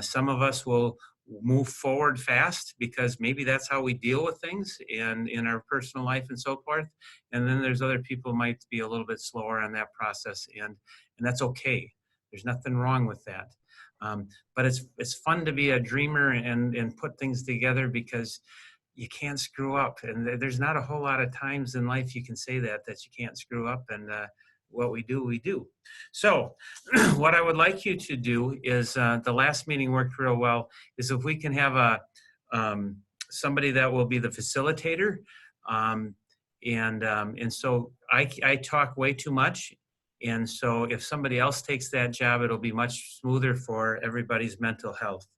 Some of us will move forward fast because maybe that's how we deal with things and in our personal life and so forth. And then there's other people who might be a little bit slower on that process, and that's okay. There's nothing wrong with that. But it's fun to be a dreamer and put things together, because you can't screw up. And there's not a whole lot of times in life you can say that you can't screw up. And what we do, we do. So what I would like you to do is, the last meeting worked real well, is if we can have somebody that will be the facilitator. And so I talk way too much. And so if somebody else takes that job, it'll be much smoother for everybody's mental health.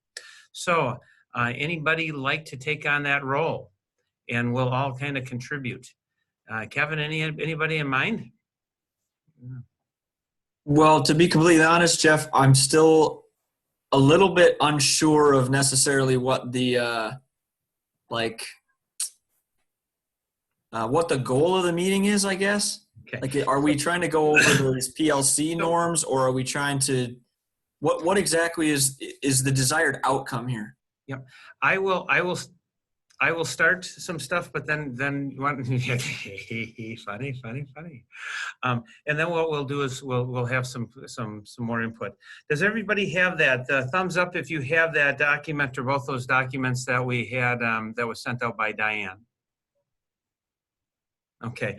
So anybody like to take on that role? And we'll all kind of contribute. Kevin, anybody in mind? Well, to be completely honest, Jeff, I'm still a little bit unsure of necessarily what the what the goal of the meeting is, I guess. Okay. Like, are we trying to go over those PLC norms, or are we trying to, what exactly is the desired outcome here? Yep. I will start some stuff, but then funny. And then what we'll do is we'll have some more input. Does everybody have that? Thumbs up if you have that document, or both those documents that we had that was sent out by Diane. Okay.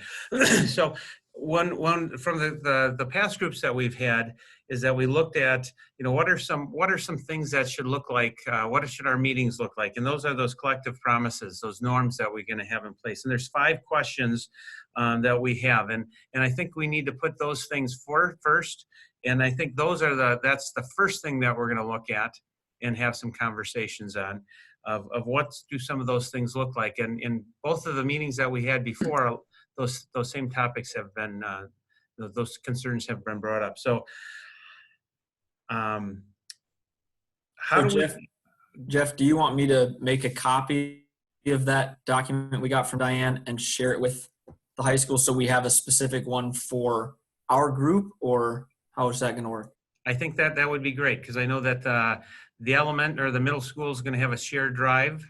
So one from the past groups that we've had is that we looked at, what are some things that should look like, what should our meetings look like? And those are those collective promises, those norms that we're going to have in place. And there's 5 questions that we have. And I think we need to put those things first. And I think that's the first thing that we're going to look at and have some conversations on of what do some of those things look like. And in both of the meetings that we had before, those same topics have been, those concerns have been brought up. So, Jeff, do you want me to make a copy of that document we got from Diane and share it with the high school, so we have a specific one for our group, or how is that going to work? I think that would be great, because I know that the middle school is going to have a shared drive,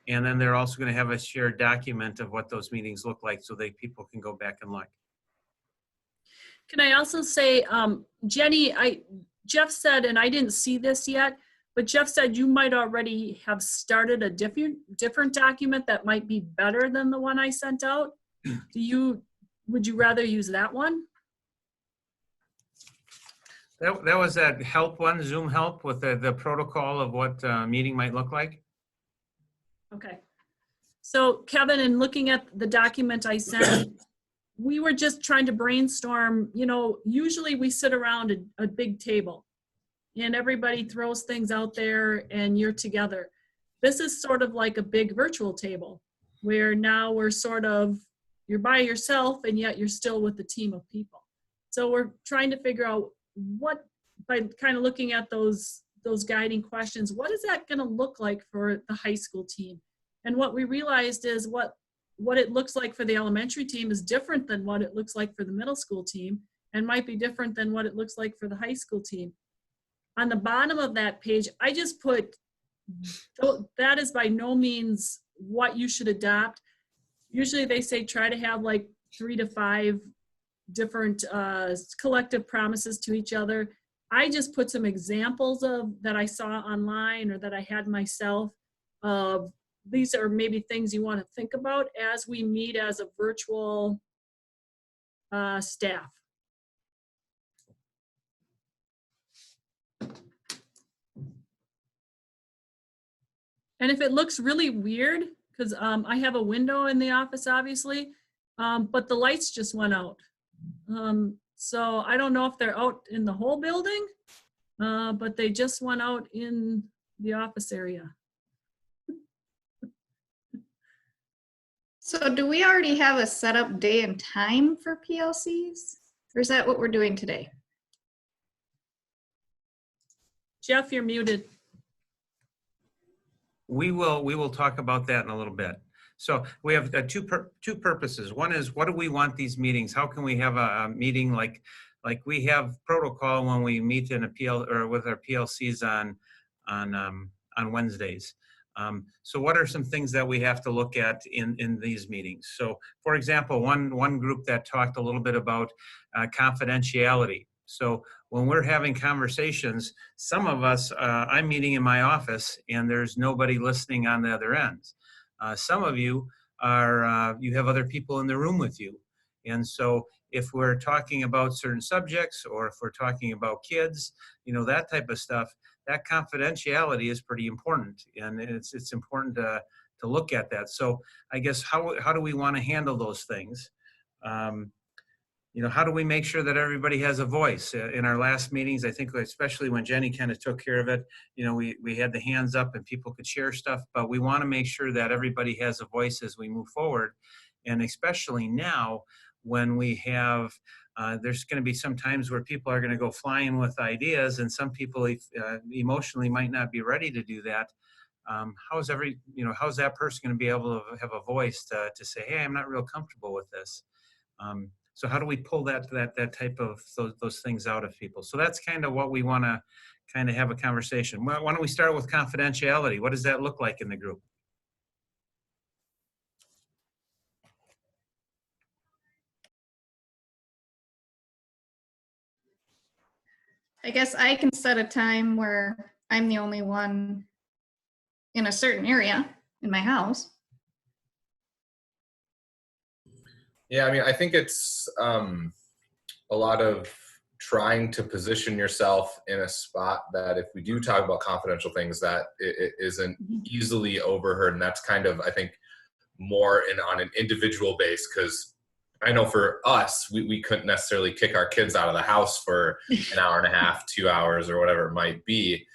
and then they're also going to have a shared document of what those meetings look like, so that people can go back and look. Can I also say, Jenny, Jeff said, and I didn't see this yet, but Jeff said you might already have started a different document that might be better than the one I sent out. Would you rather use that one? That was that help one, Zoom help, with the protocol of what meeting might look like. Okay. So Kevin, in looking at the document I sent, we were just trying to brainstorm. Usually we sit around a big table and everybody throws things out there and you're together. This is sort of like a big virtual table, where now you're by yourself and yet you're still with a team of people. So we're trying to figure out by kind of looking at those guiding questions, what is that going to look like for the high school team? And what we realized is what it looks like for the elementary team is different than what it looks like for the middle school team, and might be different than what it looks like for the high school team. On the bottom of that page, I just put, that is by no means what you should adopt. Usually they say try to have like 3 to 5 different collective promises to each other. I just put some examples that I saw online or that I had myself. These are maybe things you want to think about as we meet as a virtual staff. And if it looks really weird, because I have a window in the office, obviously, but the lights just went out. So I don't know if they're out in the whole building, but they just went out in the office area. So do we already have a set up day and time for PLCs? Or is that what we're doing today? Jeff, you're muted. We will talk about that in a little bit. So we have two purposes. One is, what do we want these meetings? How can we have a meeting like we have protocol when we meet in a PL or with our PLCs on Wednesdays. So what are some things that we have to look at in these meetings? So for example, one group that talked a little bit about confidentiality. So when we're having conversations, some of us, I'm meeting in my office and there's nobody listening on the other end. Some of you are, you have other people in the room with you. And so if we're talking about certain subjects or if we're talking about kids, that type of stuff, that confidentiality is pretty important. And it's important to look at that. So I guess how do we want to handle those things? How do we make sure that everybody has a voice? In our last meetings, I think especially when Jenny kind of took care of it, we had the hands up and people could share stuff, but we want to make sure that everybody has a voice as we move forward. And especially now when we have, there's going to be some times where people are going to go flying with ideas and some people emotionally might not be ready to do that. How's that person going to be able to have a voice to say, hey, I'm not real comfortable with this? So how do we pull that type of those things out of people? So that's kind of what we want to kind of have a conversation. Why don't we start with confidentiality? What does that look like in the group? I guess I can set a time where I'm the only one in a certain area in my house. Yeah, I mean, I think it's a lot of trying to position yourself in a spot that if we do talk about confidential things, that it isn't easily overheard. And that's kind of, I think, more on an individual base, because I know for us, we couldn't necessarily kick our kids out of the house for an hour and a half, 2 hours, or whatever it might be.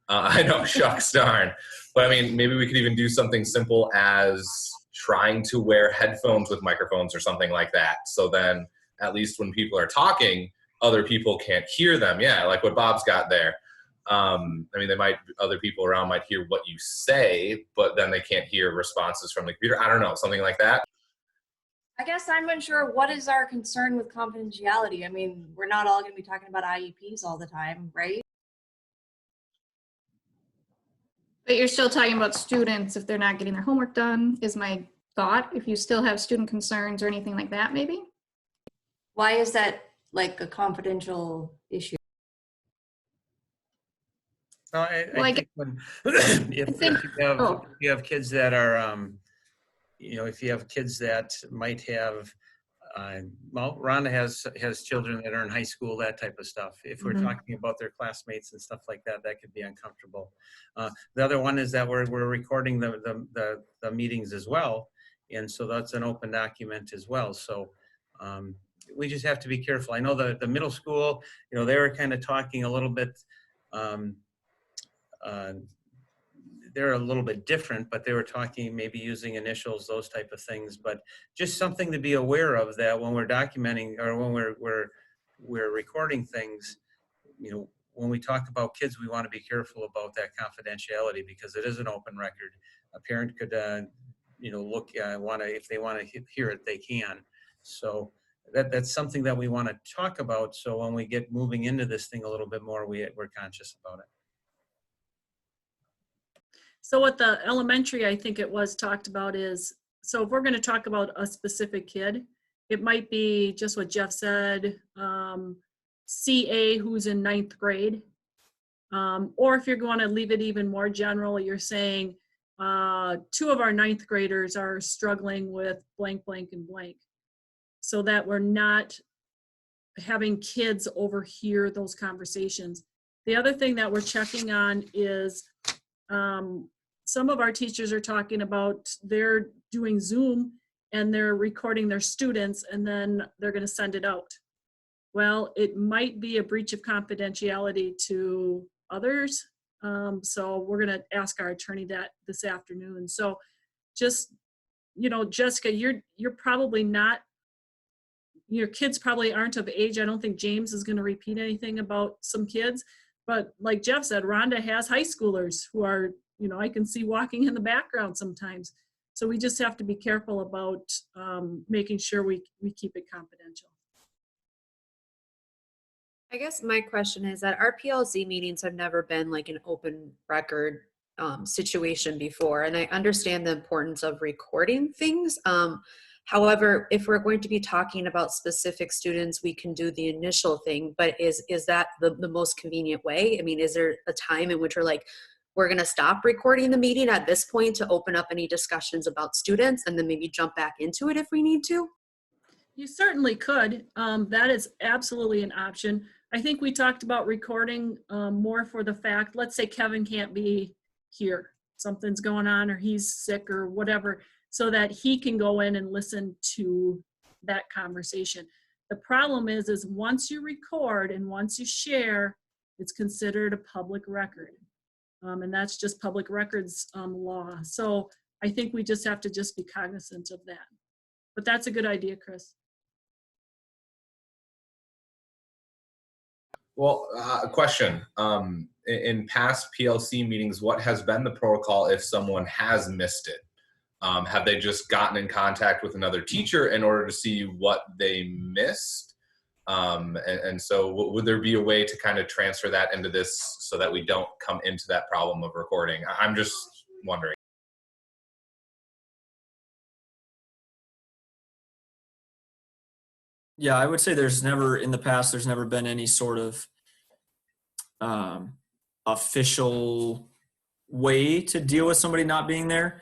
I know, shucks darn. But I mean, maybe we could even do something simple as trying to wear headphones with microphones or something like that. So then at least when people are talking, other people can't hear them. Yeah, like what Bob's got there. I mean, other people around might hear what you say, but then they can't hear responses from the computer. I don't know, something like that. I guess I'm unsure what is our concern with confidentiality. I mean, we're not all going to be talking about IEPs all the time, right? But you're still talking about students if they're not getting their homework done, is my thought. If you still have student concerns or anything like that, maybe. Why is that like a confidential issue? No, I think when if you have kids that are, if you have kids that might have, Rhonda has children that are in high school, that type of stuff. If we're talking about their classmates and stuff like that, that could be uncomfortable. The other one is that we're recording the meetings as well, and so that's an open document as well. So we just have to be careful. I know the middle school, they were kind of talking a little bit. They're a little bit different, but they were talking maybe using initials, those type of things. But just something to be aware of, that when we're documenting or when we're recording things, when we talk about kids, we want to be careful about that confidentiality, because it is an open record. A parent could, if they want to hear it, they can. So that's something that we want to talk about. So when we get moving into this thing a little bit more, we're conscious about it. So what the elementary, I think it was talked about is, so if we're going to talk about a specific kid, it might be just what Jeff said, CA who's in 9th grade. Or if you're going to leave it even more general, you're saying 2 of our 9th graders are struggling with blank, blank, and blank. So that we're not having kids overhear those conversations. The other thing that we're checking on is some of our teachers are talking about they're doing Zoom and they're recording their students and then they're going to send it out. Well, it might be a breach of confidentiality to others. So we're going to ask our attorney that this afternoon. So just, Jessica, you're probably not, your kids probably aren't of age. I don't think James is going to repeat anything about some kids. But like Jeff said, Rhonda has high schoolers who are, I can see walking in the background sometimes. So we just have to be careful about making sure we keep it confidential. I guess my question is that our PLC meetings have never been like an open record situation before. And I understand the importance of recording things. However, if we're going to be talking about specific students, we can do the initial thing, but is that the most convenient way? I mean, is there a time in which we're going to stop recording the meeting at this point to open up any discussions about students and then maybe jump back into it if we need to? You certainly could. That is absolutely an option. I think we talked about recording more for the fact, let's say Kevin can't be here. Something's going on or he's sick or whatever, so that he can go in and listen to that conversation. The problem is once you record and once you share, it's considered a public record. And that's just public records law. So I think we just have to just be cognizant of that. But that's a good idea, Chris. Well, a question. In past PLC meetings, what has been the protocol if someone has missed it? Have they just gotten in contact with another teacher in order to see what they missed? And so would there be a way to kind of transfer that into this so that we don't come into that problem of recording? I'm just wondering. Yeah, I would say there's never been any sort of official way to deal with somebody not being there.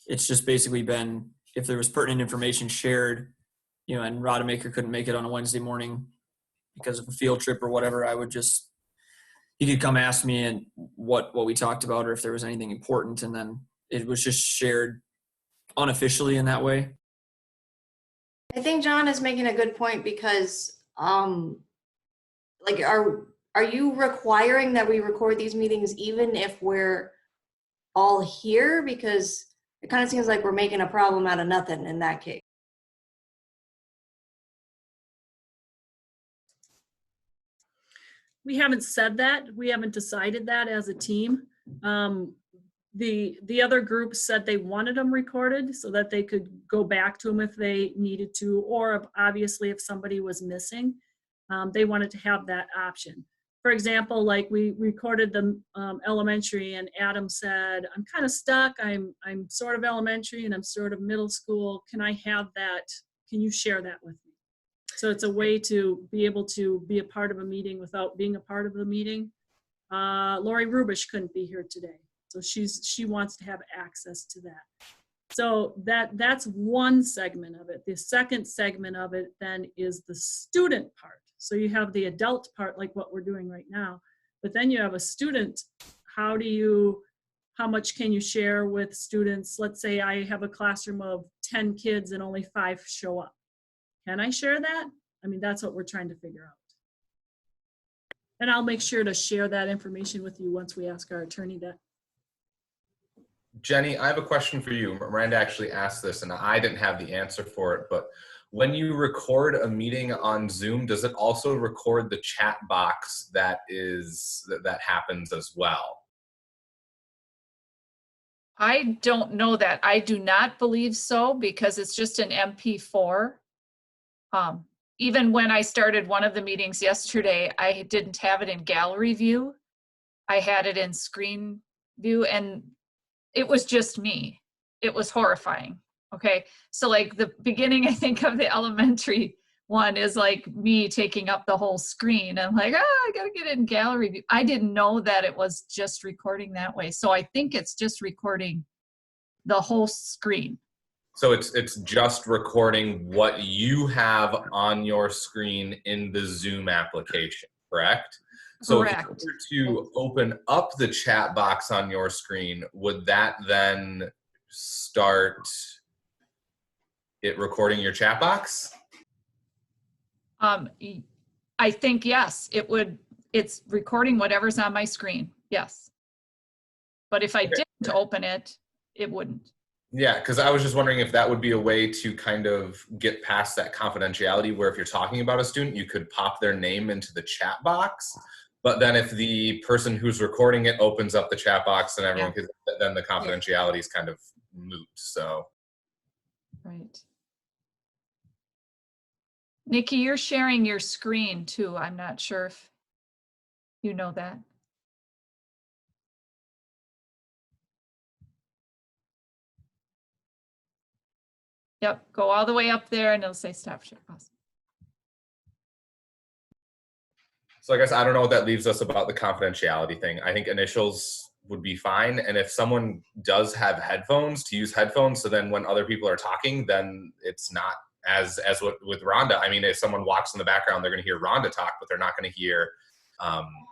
It's just basically been, if there was pertinent information shared, and Rodemaker couldn't make it on a Wednesday morning because of a field trip or whatever, he could come ask me and what we talked about or if there was anything important, and then it was just shared unofficially in that way. I think John is making a good point because, like, are you requiring that we record these meetings even if we're all here? Because it kind of seems like we're making a problem out of nothing in that case. We haven't said that. We haven't decided that as a team. The other group said they wanted them recorded so that they could go back to them if they needed to, or obviously if somebody was missing, they wanted to have that option. For example, like we recorded the elementary and Adam said, I'm kind of stuck. I'm sort of elementary and I'm sort of middle school. Can I have that? Can you share that with me? So it's a way to be able to be a part of a meeting without being a part of the meeting. Lori Rubish couldn't be here today. So she wants to have access to that. So that's one segment of it. The second segment of it then is the student part. So you have the adult part, like what we're doing right now, but then you have a student. How much can you share with students? Let's say I have a classroom of 10 kids and only 5 show up. Can I share that? I mean, that's what we're trying to figure out. And I'll make sure to share that information with you once we ask our attorney that. Jenny, I have a question for you. Miranda actually asked this and I didn't have the answer for it, but when you record a meeting on Zoom, does it also record the chat box that happens as well? I don't know that. I do not believe so because it's just an MP4. Even when I started one of the meetings yesterday, I didn't have it in gallery view. I had it in screen view and it was just me. It was horrifying. Okay. So like the beginning, I think, of the elementary one is like me taking up the whole screen. I'm like, I gotta get it in gallery view. I didn't know that it was just recording that way. So I think it's just recording the whole screen. So it's just recording what you have on your screen in the Zoom application, correct? So Correct. if you were to open up the chat box on your screen, would that then start it recording your chat box? I think, yes, it would. It's recording whatever's on my screen. Yes. But if I didn't open it, it wouldn't. Yeah, because I was just wondering if that would be a way to kind of get past that confidentiality where if you're talking about a student, you could pop their name into the chat box. But then if the person who's recording it opens up the chat box and everyone, because then the confidentiality is kind of moot. So. Right. Nikki, you're sharing your screen too. I'm not sure if you know that. Yep, go all the way up there and it'll say stop share. Awesome. So I guess I don't know what that leaves us about the confidentiality thing. I think initials would be fine. And if someone does have headphones, to use headphones, so then when other people are talking, then it's not as with Rhonda. I mean, if someone walks in the background, they're going to hear Rhonda talk, but they're not going to hear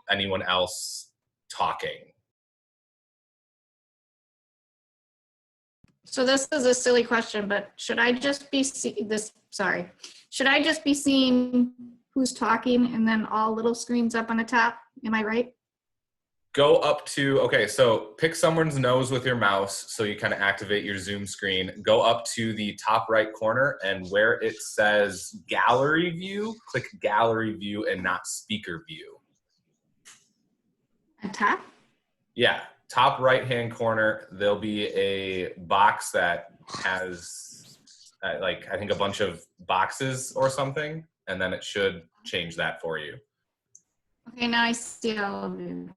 anyone else talking. So this is a silly question, but should I just be should I just be seeing who's talking and then all little screens up on the top? Am I right? Go up to, okay, so pick someone's nose with your mouse so you kind of activate your Zoom screen. Go up to the top right corner, and where it says gallery view, click gallery view and not speaker view. At top? Yeah, top right hand corner, there'll be a box that has like I think a bunch of boxes or something, and then it should change that for you. Okay, now I see all of you.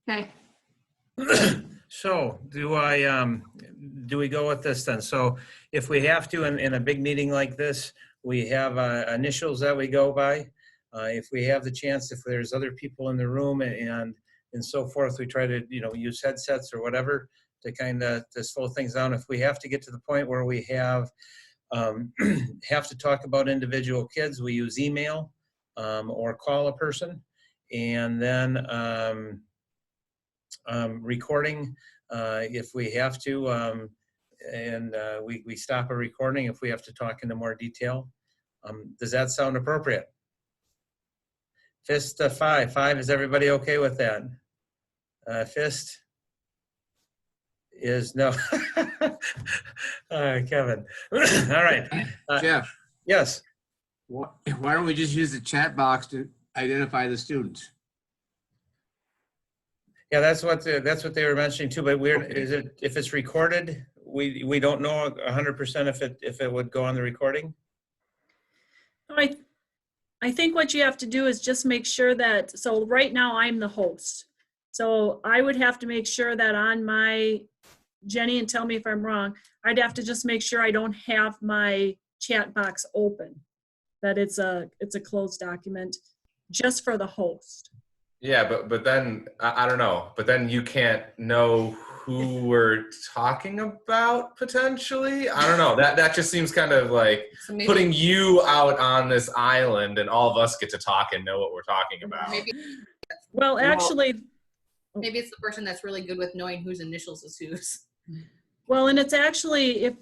Okay. So do we go with this then? So if we have to in a big meeting like this, we have initials that we go by. If we have the chance, if there's other people in the room and so forth, we try to use headsets or whatever to kind of to slow things down. If we have to get to the point where we have to talk about individual kids, we use email or call a person, and then recording if we have to, and we stop a recording if we have to talk into more detail. Does that sound appropriate? Fist 5. 5, is everybody okay with that? Fist is no. Kevin. All right. Jeff, Yes. why don't we just use the chat box to identify the students? Yeah, that's what they were mentioning too. But is it if it's recorded? We don't know 100% if it would go on the recording. I think what you have to do is just make sure that, so right now I'm the host. So I would have to make sure that on my, Jenny, and tell me if I'm wrong, I'd have to just make sure I don't have my chat box open, that it's a closed document just for the host. Yeah, but then I don't know. But then you can't know who we're talking about potentially. I don't know. That just seems kind of like So maybe, putting you out on this island, and all of us get to talk and know what we're talking about. Well, actually, maybe it's the person that's really good with knowing whose initials is whose. well, and it's actually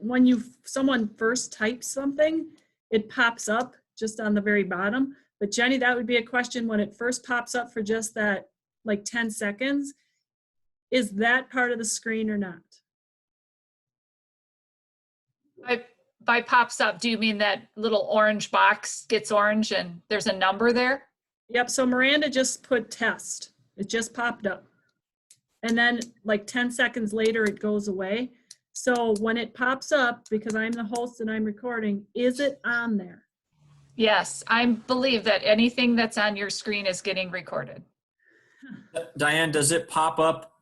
when someone first types something, it pops up just on the very bottom. But Jenny, that would be a question when it first pops up for just that, like 10 seconds. Is that part of the screen or not? By pops up, do you mean that little orange box gets orange and there's a number there? Yep, so Miranda just put test. It just popped up. And then like 10 seconds later, it goes away. So when it pops up, because I'm the host and I'm recording, is it on there? Yes, I believe that anything that's on your screen is getting recorded. Diane, does it pop up?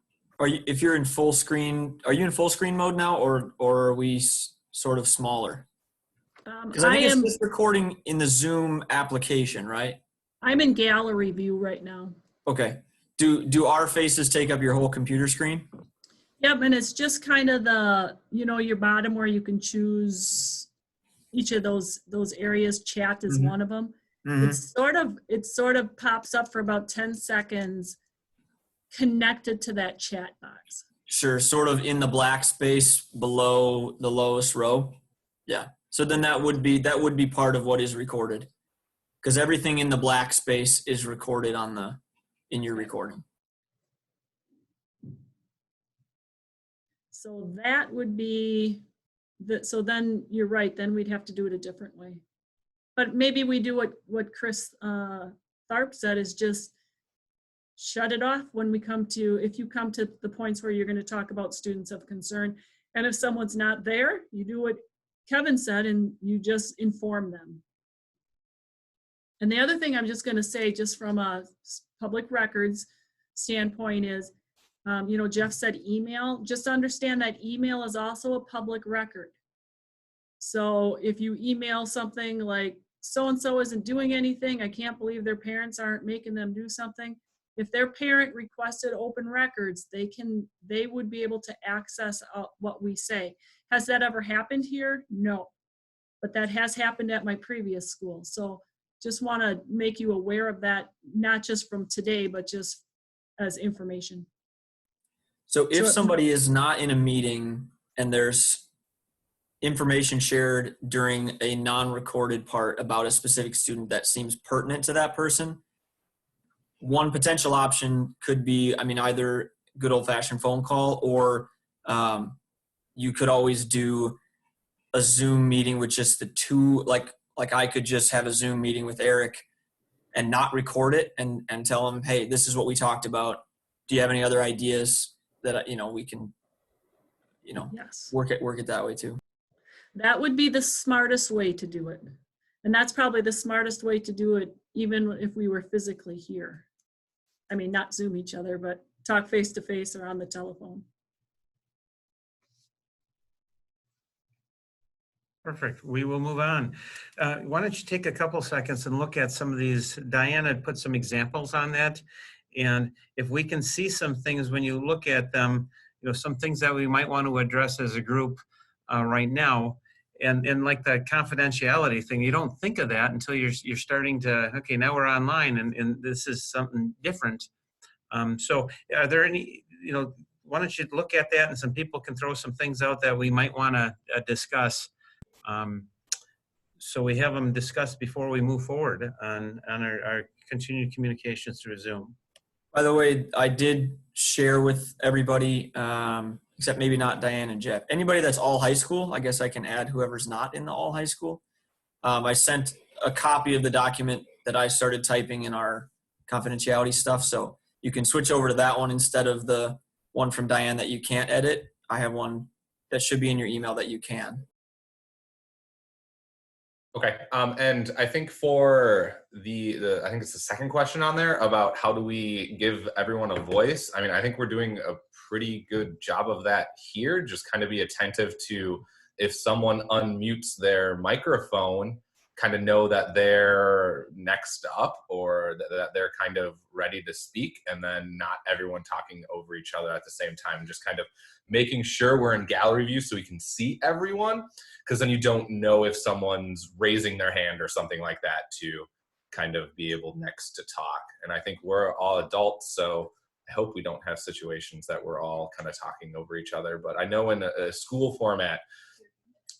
If you're in full screen, are you in full screen mode now, or are we sort of smaller? Because I think it's just recording in the Zoom application, right? I'm in gallery view right now. Okay. Do our faces take up your whole computer screen? Yep, and it's just kind of the, your bottom where you can choose each of those areas. Chat is one of them. Mm-hmm. It sort of pops up for about 10 seconds connected to that chat box. Sure, sort of in the black space below the lowest row. Yeah. So then that would be part of what is recorded, because everything in the black space is recorded in your recording. So that would be so then you're right, then we'd have to do it a different way. But maybe we do what Chris Tharp said, is just shut it off when if you come to the points where you're going to talk about students of concern. And if someone's not there, you do what Kevin said, and you just inform them. And the other thing I'm just going to say, just from a public records standpoint is, Jeff said email. Just understand that email is also a public record. So if you email something like, so-and-so isn't doing anything, I can't believe their parents aren't making them do something. If their parent requested open records, they would be able to access what we say. Has that ever happened here? No. But that has happened at my previous school. So just want to make you aware of that, not just from today, but just as information. So if somebody is not in a meeting and there's information shared during a non-recorded part about a specific student that seems pertinent to that person, one potential option could be, either good old-fashioned phone call, or you could always do a Zoom meeting with just the two, like I could just have a Zoom meeting with Eric and not record it and tell him, hey, this is what we talked about. Do you have any other ideas that, we can, Yes. work it that way too? That would be the smartest way to do it. And that's probably the smartest way to do it, even if we were physically here. Not Zoom each other, but talk face to face or on the telephone. Perfect. We will move on. Why don't you take a couple seconds and look at some of these. Diane had put some examples on that. And if we can see some things when you look at them, some things that we might want to address as a group right now. And like the confidentiality thing, you don't think of that until you're starting to, okay, now we're online and this is something different. So are there any, why don't you look at that, and some people can throw some things out that we might want to discuss. So we have them discussed before we move forward on our continued communications through Zoom. By the way, I did share with everybody, except maybe not Diane and Jeff. Anybody that's all high school, I guess I can add whoever's not in the all high school. I sent a copy of the document that I started typing in our confidentiality stuff. So you can switch over to that one instead of the one from Diane that you can't edit. I have one that should be in your email that you can. Okay, and I think for the I think it's the second question on there about how do we give everyone a voice. I think we're doing a pretty good job of that here. Just kind of be attentive to if someone unmutes their microphone, kind of know that they're next up or that they're kind of ready to speak, and then not everyone talking over each other at the same time. Just kind of making sure we're in gallery view so we can see everyone, because then you don't know if someone's raising their hand or something like that to kind of be able next to talk. And I think we're all adults, so I hope we don't have situations that we're all kind of talking over each other. But I know in a school format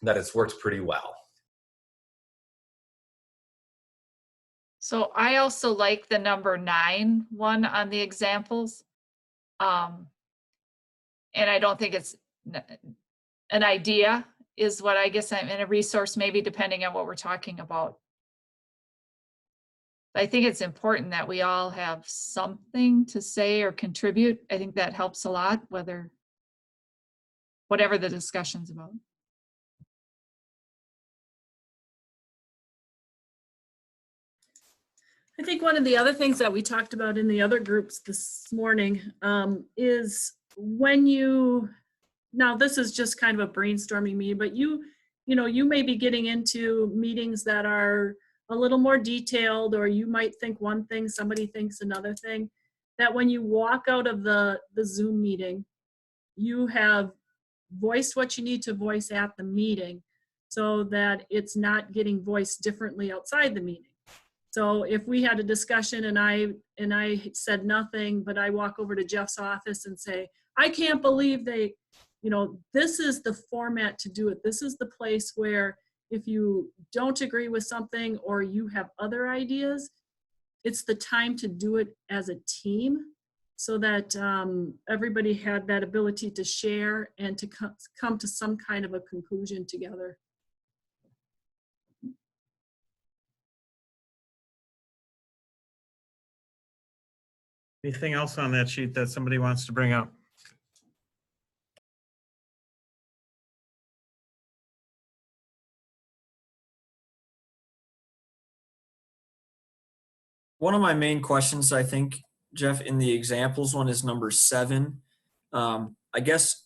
that it's worked pretty well. So I also like the number 9 one on the examples. And I don't think it's an idea is what I guess I'm in a resource, maybe depending on what we're talking about. I think it's important that we all have something to say or contribute. I think that helps a lot, whatever the discussion's about. I think one of the other things that we talked about in the other groups this morning is when now this is just kind of a brainstorming meeting, but you may be getting into meetings that are a little more detailed, or you might think one thing, somebody thinks another thing, that when you walk out of the Zoom meeting, you have voiced what you need to voice at the meeting so that it's not getting voiced differently outside the meeting. So if we had a discussion and I said nothing, but I walk over to Jeff's office and say, I can't believe they, this is the format to do it. This is the place where if you don't agree with something or you have other ideas, it's the time to do it as a team so that everybody had that ability to share and to come to some kind of a conclusion together. Anything else on that sheet that somebody wants to bring up? One of my main questions, I think, Jeff, in the examples one is number 7. I guess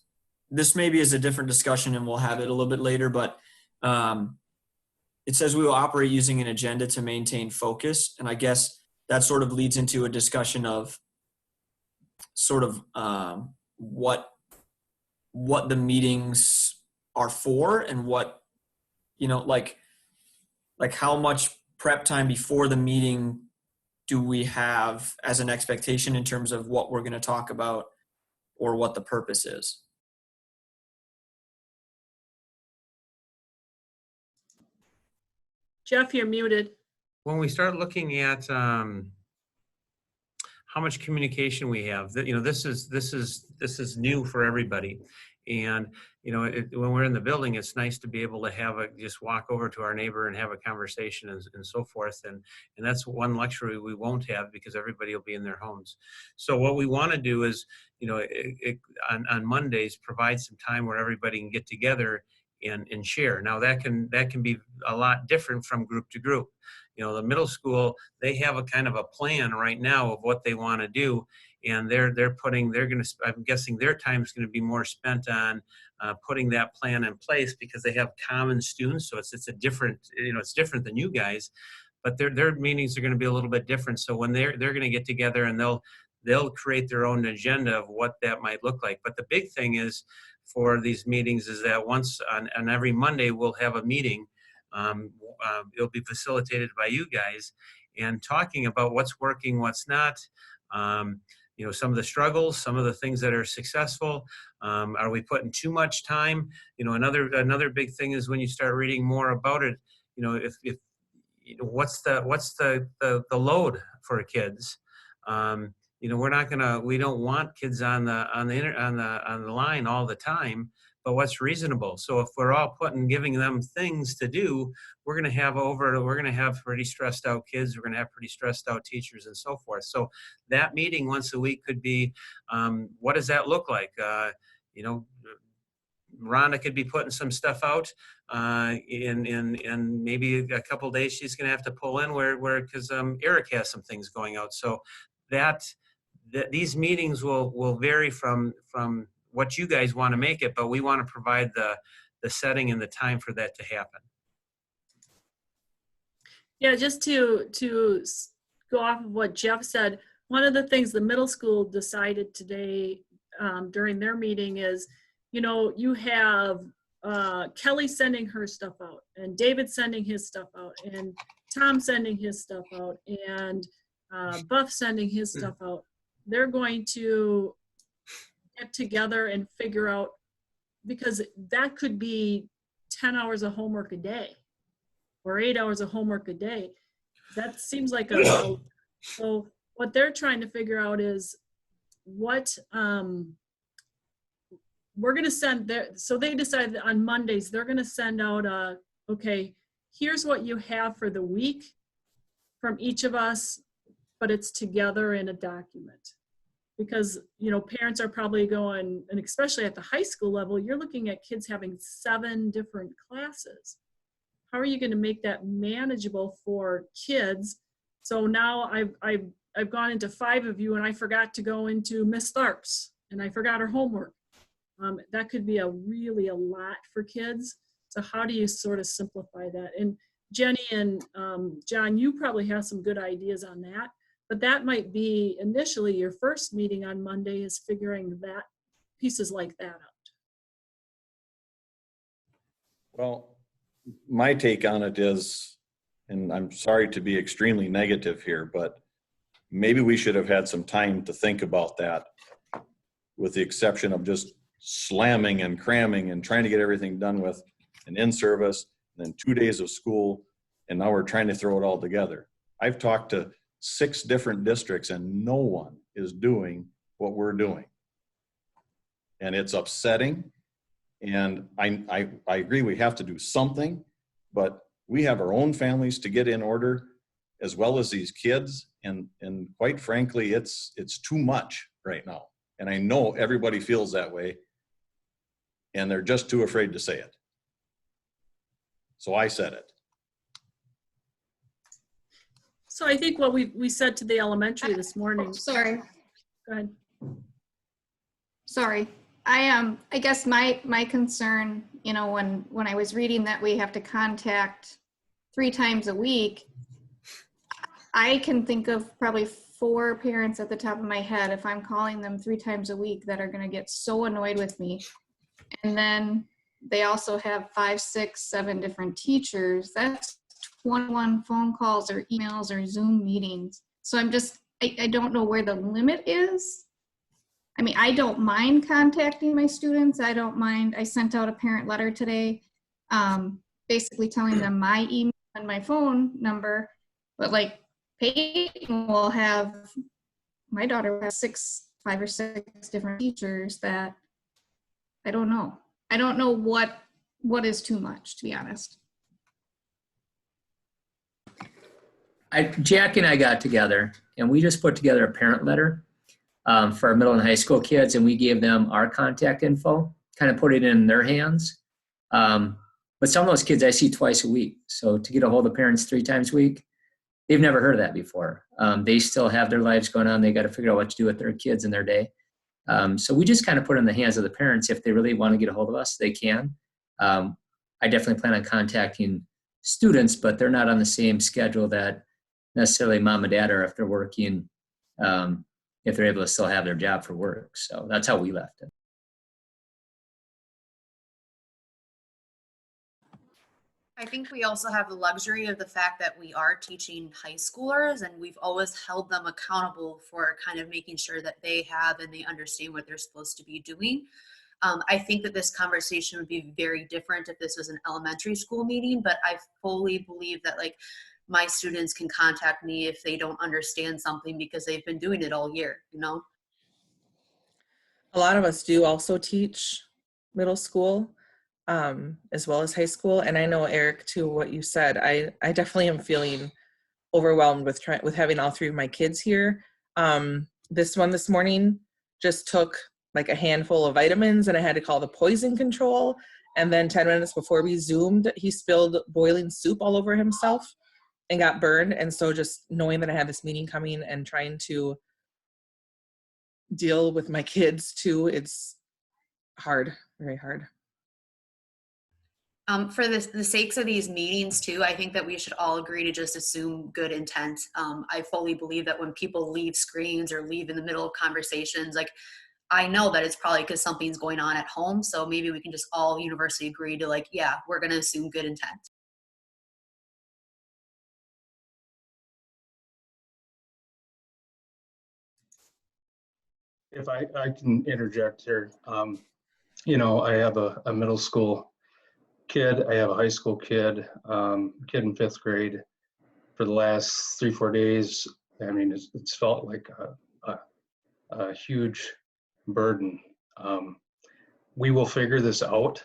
this maybe is a different discussion and we'll have it a little bit later, but it says we will operate using an agenda to maintain focus. And I guess that sort of leads into a discussion of sort of what the meetings are for and what, like how much prep time before the meeting do we have as an expectation in terms of what we're going to talk about or what the purpose is? Jeff, you're muted. When we start looking at how much communication we have, this is new for everybody. And, when we're in the building, it's nice to be able to just walk over to our neighbor and have a conversation and so forth. And that's one luxury we won't have because everybody will be in their homes. So what we want to do is, on Mondays, provide some time where everybody can get together and share. Now that can be a lot different from group to group. The middle school, they have a kind of a plan right now of what they want to do. And I'm guessing their time is going to be more spent on putting that plan in place because they have common students. So it's a different, it's different than you guys, but their meetings are going to be a little bit different. So when they're going to get together and they'll create their own agenda of what that might look like. But the big thing is for these meetings is that once on every Monday, we'll have a meeting. It'll be facilitated by you guys and talking about what's working, what's not, some of the struggles, some of the things that are successful. Are we putting too much time? Another big thing is when you start reading more about it, if what's the load for kids? We don't want kids on the line all the time, but what's reasonable. So if we're all giving them things to do, we're going to have pretty stressed out kids. We're going to have pretty stressed out teachers and so forth. So that meeting once a week could be, what does that look like? Rhonda could be putting some stuff out, and maybe a couple of days she's going to have to pull in because Eric has some things going out. So these meetings will vary from what you guys want to make it, but we want to provide the setting and the time for that to happen. Yeah, just to go off of what Jeff said, one of the things the middle school decided today during their meeting is, you have Kelly sending her stuff out and David sending his stuff out and Tom sending his stuff out and Buff sending his stuff out. They're going to get together and figure out, because that could be 10 hours of homework a day or 8 hours of homework a day. That seems like so what they're trying to figure out is what we're going to send there. So they decided that on Mondays, they're going to send out okay, here's what you have for the week from each of us, but it's together in a document. Because, parents are probably going, and especially at the high school level, you're looking at kids having 7 different classes. How are you going to make that manageable for kids? So now I've gone into 5 of you and I forgot to go into Miss Tharp's and I forgot her homework. That could be really a lot for kids. So how do you sort of simplify that? And Jenny and John, you probably have some good ideas on that. But that might be initially your first meeting on Monday, is figuring that pieces like that out. Well, my take on it is, and I'm sorry to be extremely negative here, but maybe we should have had some time to think about that, with the exception of just slamming and cramming and trying to get everything done with an in-service, and then 2 days of school, and now we're trying to throw it all together. I've talked to 6 different districts and no one is doing what we're doing. And it's upsetting. And I agree we have to do something, but we have our own families to get in order as well as these kids. And quite frankly, it's too much right now. And I know everybody feels that way and they're just too afraid to say it. So I said it. So I think what we said to the elementary this morning. Sorry. Go ahead. Sorry. I guess my concern, you know, when I was reading that we have to contact 3 times a week, I can think of probably 4 parents at the top of my head, if I'm calling them 3 times a week, that are going to get so annoyed with me. And then they also have 5, 6, 7 different teachers. That's 21 phone calls or emails or Zoom meetings. So I don't know where the limit is. I mean, I don't mind contacting my students. I don't mind. I sent out a parent letter today, basically telling them my email and my phone number. But like Peyton will have, my daughter has 5 or 6 different teachers that I don't know. I don't know what is too much, to be honest. Jack and I got together and we just put together a parent letter for our middle and high school kids, and we gave them our contact info, kind of put it in their hands. But some of those kids I see twice a week. So to get a hold of parents 3 times a week, they've never heard of that before. They still have their lives going on. They got to figure out what to do with their kids in their day. So we just kind of put it in the hands of the parents. If they really want to get a hold of us, they can. I definitely plan on contacting students, but they're not on the same schedule that necessarily mom and dad are if they're working, if they're able to still have their job for work. So that's how we left it. I think we also have the luxury of the fact that we are teaching high schoolers, and we've always held them accountable for kind of making sure that they have and they understand what they're supposed to be doing. I think that this conversation would be very different if this was an elementary school meeting, but I fully believe that like my students can contact me if they don't understand something because they've been doing it all year, you know? A lot of us do also teach middle school as well as high school. And I know, Eric, to what you said, I definitely am feeling overwhelmed with having all 3 of my kids here. This one this morning just took like a handful of vitamins and I had to call the poison control. And then 10 minutes before we Zoomed, he spilled boiling soup all over himself and got burned. And so just knowing that I had this meeting coming and trying to deal with my kids too, it's hard, very hard. For the sakes of these meetings too, I think that we should all agree to just assume good intent. I fully believe that when people leave screens or leave in the middle of conversations, like I know that it's probably because something's going on at home. So maybe we can just all universally agree to like, yeah, we're going to assume good intent. If I can interject here, you know, I have a middle school kid, I have a high school kid, kid in 5th grade. For the last 3-4 days, I mean, it's felt like a huge burden. We will figure this out.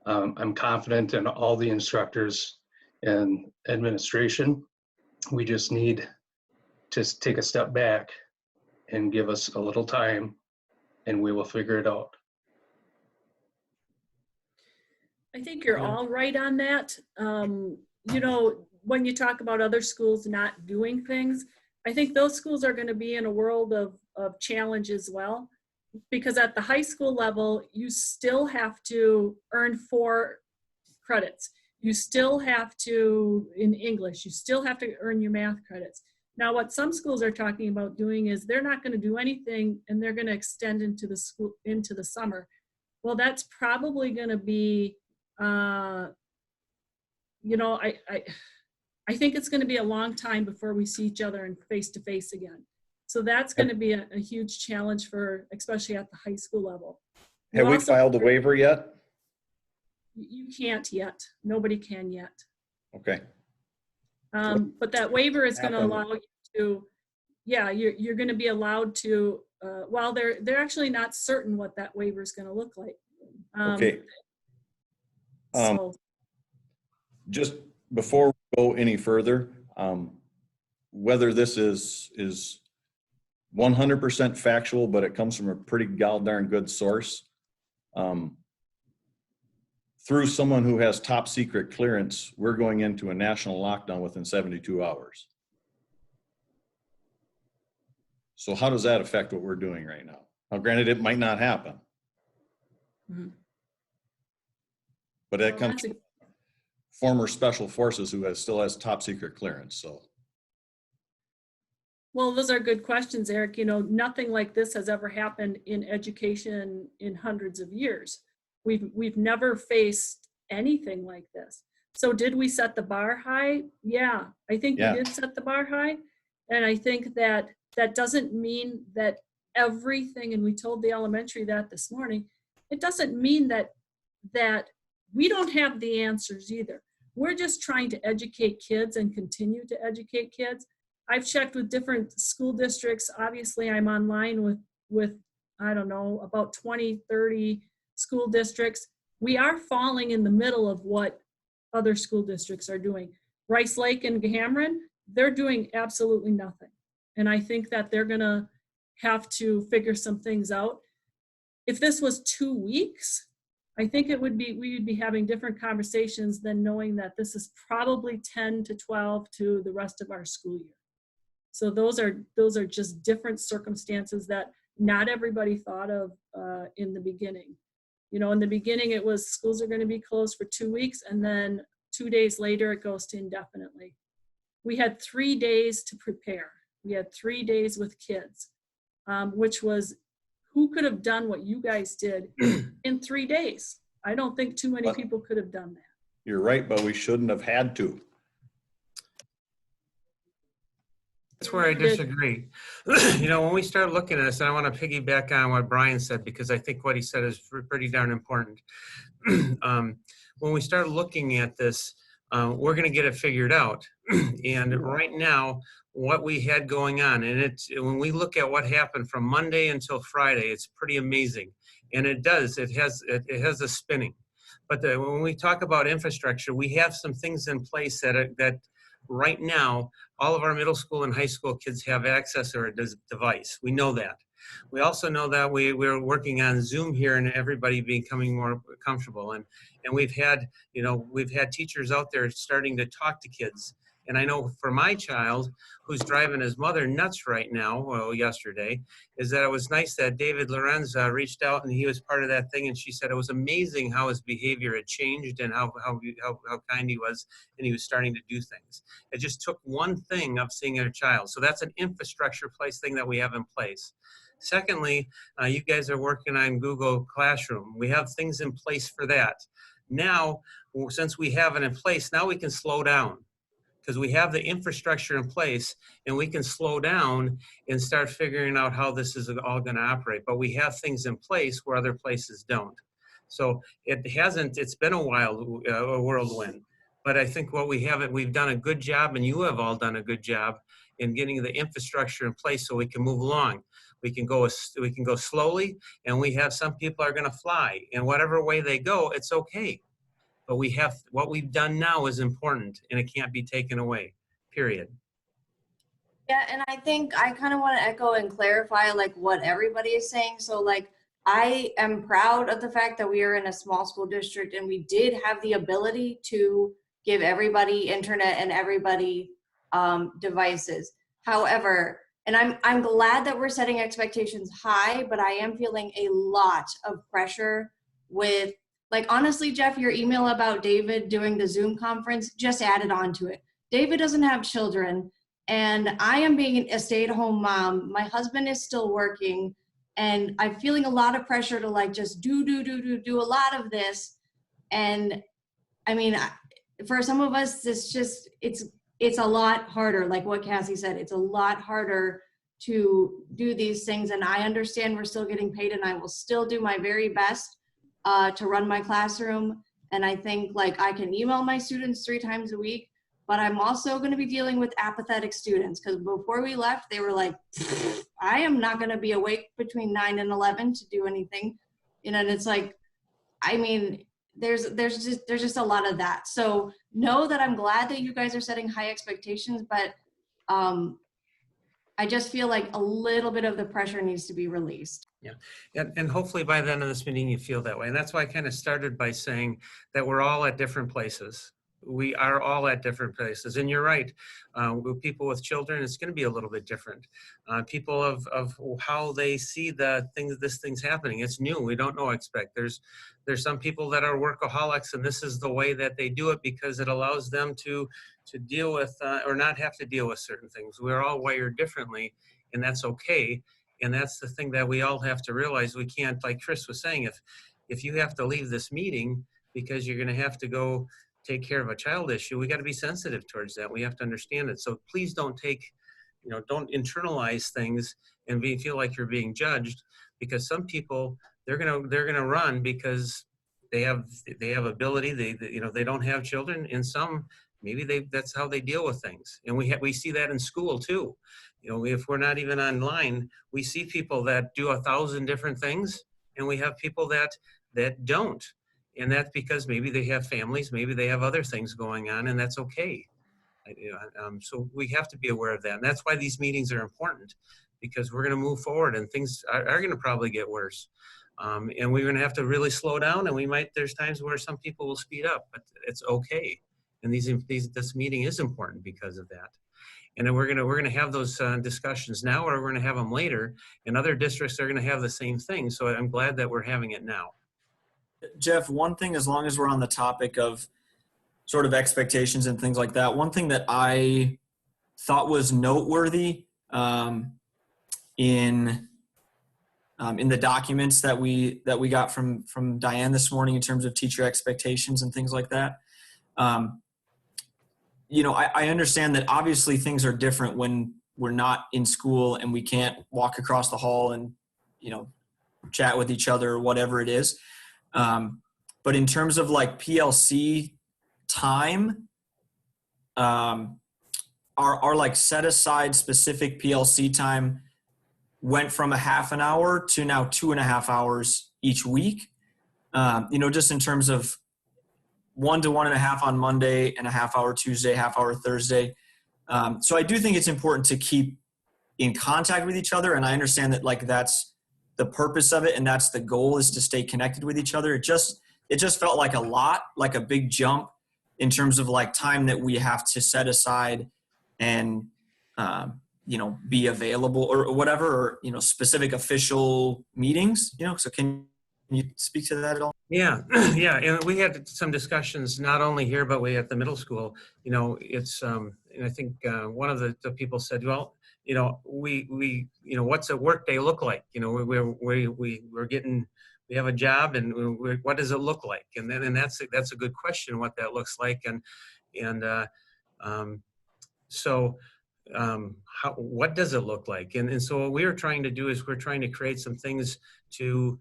I'm confident in all the instructors and administration. We just need to take a step back and give us a little time and we will figure it out. I think you're all right on that. You know, when you talk about other schools not doing things, I think those schools are going to be in a world of challenge as well. Because at the high school level, you still have to earn 4 credits. You still have to, in English, you still have to earn your math credits. Now, what some schools are talking about doing is they're not going to do anything and they're going to extend into the school, into the summer. Well, that's probably going to be, you know, I think it's going to be a long time before we see each other in face to face again. So that's going to be a huge challenge for, especially at the high school level. Have we filed a waiver yet? You can't yet. Nobody can yet. Okay. But that waiver is going to allow you to, yeah, you're going to be allowed to, while they're actually not certain what that waiver is going to look like. Okay. So. Just before we go any further, whether this is 100% factual, but it comes from a pretty darn good source. Through someone who has top secret clearance, we're going into a national lockdown within 72 hours. So how does that affect what we're doing right now? Now, granted, it might not happen. Mhm. But that Well, comes that's from former special forces who still has top secret clearance, so. Well, those are good questions, Eric. You know, nothing like this has ever happened in education in hundreds of years. We've never faced anything like this. So did we set the bar high? Yeah, I think we Yeah. did set the bar high. And I think that that doesn't mean that everything, and we told the elementary that this morning, it doesn't mean that we don't have the answers either. We're just trying to educate kids and continue to educate kids. I've checked with different school districts. Obviously, I'm online with I don't know, about 20, 30 school districts. We are falling in the middle of what other school districts are doing. Rice Lake and Cameron, they're doing absolutely nothing. And I think that they're going to have to figure some things out. If this was 2 weeks, I think we would be having different conversations than knowing that this is probably 10 to 12 to the rest of our school year. So those are just different circumstances that not everybody thought of in the beginning. You know, in the beginning it was schools are going to be closed for 2 weeks, and then 2 days later it goes to indefinitely. We had 3 days to prepare. We had 3 days with kids, which was, who could have done what you guys did in 3 days? I don't think too many people could have done that. You're right, but we shouldn't have had to. That's where I disagree. You know, when we start looking at this, and I want to piggyback on what Brian said, because I think what he said is pretty darn important. When we start looking at this, we're going to get it figured out. And right now, what we had going on, and when we look at what happened from Monday until Friday, it's pretty amazing. And it has a spinning. But when we talk about infrastructure, we have some things in place that right now, all of our middle school and high school kids have access to a device. We know that. We also know that we're working on Zoom here and everybody becoming more comfortable. And we've had teachers out there starting to talk to kids. And I know for my child, who's driving his mother nuts right now, yesterday, is that it was nice that David Lorenz reached out and he was part of that thing. And she said it was amazing how his behavior had changed and how kind he was, and he was starting to do things. It just took one thing of seeing her child. So that's an infrastructure thing that we have in place. Secondly, you guys are working on Google Classroom. We have things in place for that. Now, since we have it in place, now we can slow down, because we have the infrastructure in place and we can slow down and start figuring out how this is all going to operate. But we have things in place where other places don't. So it's been a whirlwind. But I think we've done a good job, and you have all done a good job in getting the infrastructure in place so we can move along. We can go slowly, and we have some people are going to fly. And whatever way they go, it's okay. But what we've done now is important, and it can't be taken away, period. Yeah, and I think I kind of want to echo and clarify like what everybody is saying. So like, I am proud of the fact that we are in a small school district and we did have the ability to give everybody internet and everybody devices. However, and I'm glad that we're setting expectations high, but I am feeling a lot of pressure with, like, honestly, Jeff, your email about David doing the Zoom conference just added on to it. David doesn't have children, and I am being a stay-at-home mom. My husband is still working, and I'm feeling a lot of pressure to like just do a lot of this. And I mean, for some of us, it's a lot harder. Like what Cassie said, it's a lot harder to do these things. And I understand we're still getting paid, and I will still do my very best to run my classroom. And I think like I can email my students 3 times a week, but I'm also going to be dealing with apathetic students, because before we left, they were like, I am not going to be awake between 9 and 11 to do anything. You know, and it's like, I mean, there's just a lot of that. So know that I'm glad that you guys are setting high expectations, but I just feel like a little bit of the pressure needs to be released. Yeah, and hopefully by the end of this meeting you feel that way. And that's why I kind of started by saying that we're all at different places. we are all at different places. And you're right, with people with children, it's going to be a little bit different. People of how they see this thing's happening. It's new. We don't know what to expect. There's some people that are workaholics, and this is the way that they do it because it allows them to deal with or not have to deal with certain things. We're all wired differently, and that's okay. And that's the thing that we all have to realize. We can't, like Chris was saying, if you have to leave this meeting because you're going to have to go take care of a child issue, we got to be sensitive towards that. We have to understand it. So please don't don't internalize things and feel like you're being judged, because some people, they're gonna run because they have ability. They don't have children, and some maybe that's how they deal with things. And we see that in school too. If we're not even online, we see people that do 1,000 different things, and we have people that don't. And that's because maybe they have families, maybe they have other things going on, and that's okay. So we have to be aware of that. And that's why these meetings are important, because we're going to move forward and things are going to probably get worse. And we're going to have to really slow down, and there's times where some people will speed up, but it's okay. And this meeting is important because of that. And then we're going to have those discussions now, or we're going to have them later, and other districts are going to have the same thing. So I'm glad that we're having it now. Jeff, one thing, as long as we're on the topic of sort of expectations and things like that, one thing that I thought was noteworthy in the documents that we got from Diane this morning in terms of teacher expectations and things like that. I understand that obviously things are different when we're not in school and we can't walk across the hall and chat with each other or whatever it is. But in terms of like PLC time, our like set aside specific PLC time went from a half an hour to now 2.5 hours each week. Just in terms of 1 to 1.5 on Monday and a half hour Tuesday, half hour Thursday. So I do think it's important to keep in contact with each other. And I understand that like that's the purpose of it, and that's the goal, is to stay connected with each other. It just felt like a big jump in terms of like time that we have to set aside and, be available or whatever, or, specific official meetings, so can you speak to that at all? Yeah. Yeah. And we had some discussions, not only here, but we at the middle school. It's, and I think one of the people said, well, we what's a work day look like? We have a job, and what does it look like? And that's a good question, what that looks like. What does it look like? And so what we are trying to do is we're trying to create some things to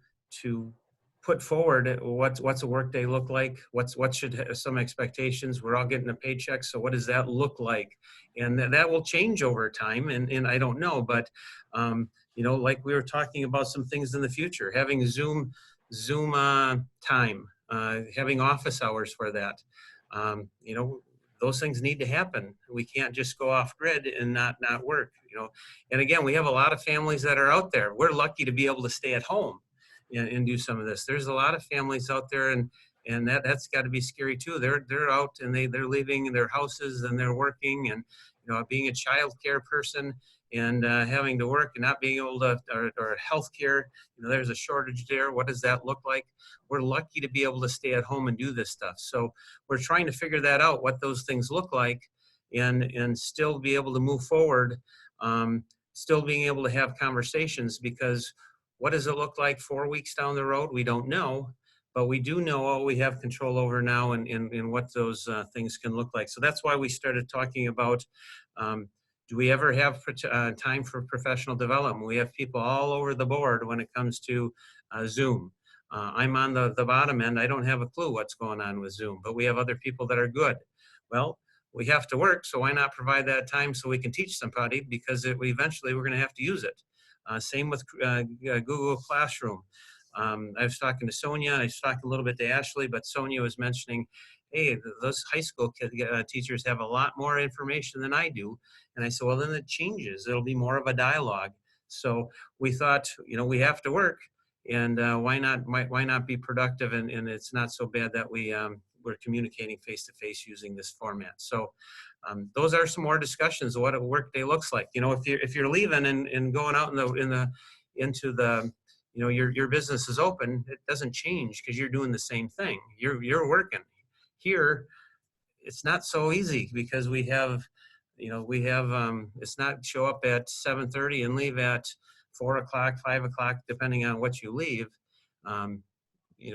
put forward. What's a work day look like? What should have some expectations? We're all getting a paycheck, so what does that look like? And that will change over time, and I don't know, but like we were talking about some things in the future, having Zoom time, having office hours for that. Those things need to happen. We can't just go off grid and not work. And again, we have a lot of families that are out there. We're lucky to be able to stay at home and do some of this. There's a lot of families out there, and that's got to be scary too. They're out and they're leaving their houses and they're working, and being a child care person and having to work and not being able to, or health care, there's a shortage there. What does that look like? We're lucky to be able to stay at home and do this stuff. So we're trying to figure that out, what those things look like, and still be able to move forward, still being able to have conversations, because what does it look like 4 weeks down the road? We don't know, but we do know what we have control over now, and what those things can look like. So that's why we started talking about, do we ever have time for professional development? We have people all over the board when it comes to Zoom. I'm on the bottom end. I don't have a clue what's going on with Zoom, but we have other people that are good. Well, we have to work, so why not provide that time so we can teach somebody, because eventually we're going to have to use it. Same with Google Classroom. I was talking to Sonia, and I was talking a little bit to Ashley, but Sonia was mentioning, hey, those high school teachers have a lot more information than I do. And I said, well, then it changes. It'll be more of a dialogue. So we thought, we have to work, and why not be productive? And it's not so bad that we we're communicating face to face using this format. So those are some more discussions of what a workday looks like. If you're leaving and going out into the your business is open, it doesn't change because you're doing the same thing. You're working. Here, it's not so easy because we have it's not show up at 7:30 and leave at 4 o'clock, 5 o'clock, depending on what you leave.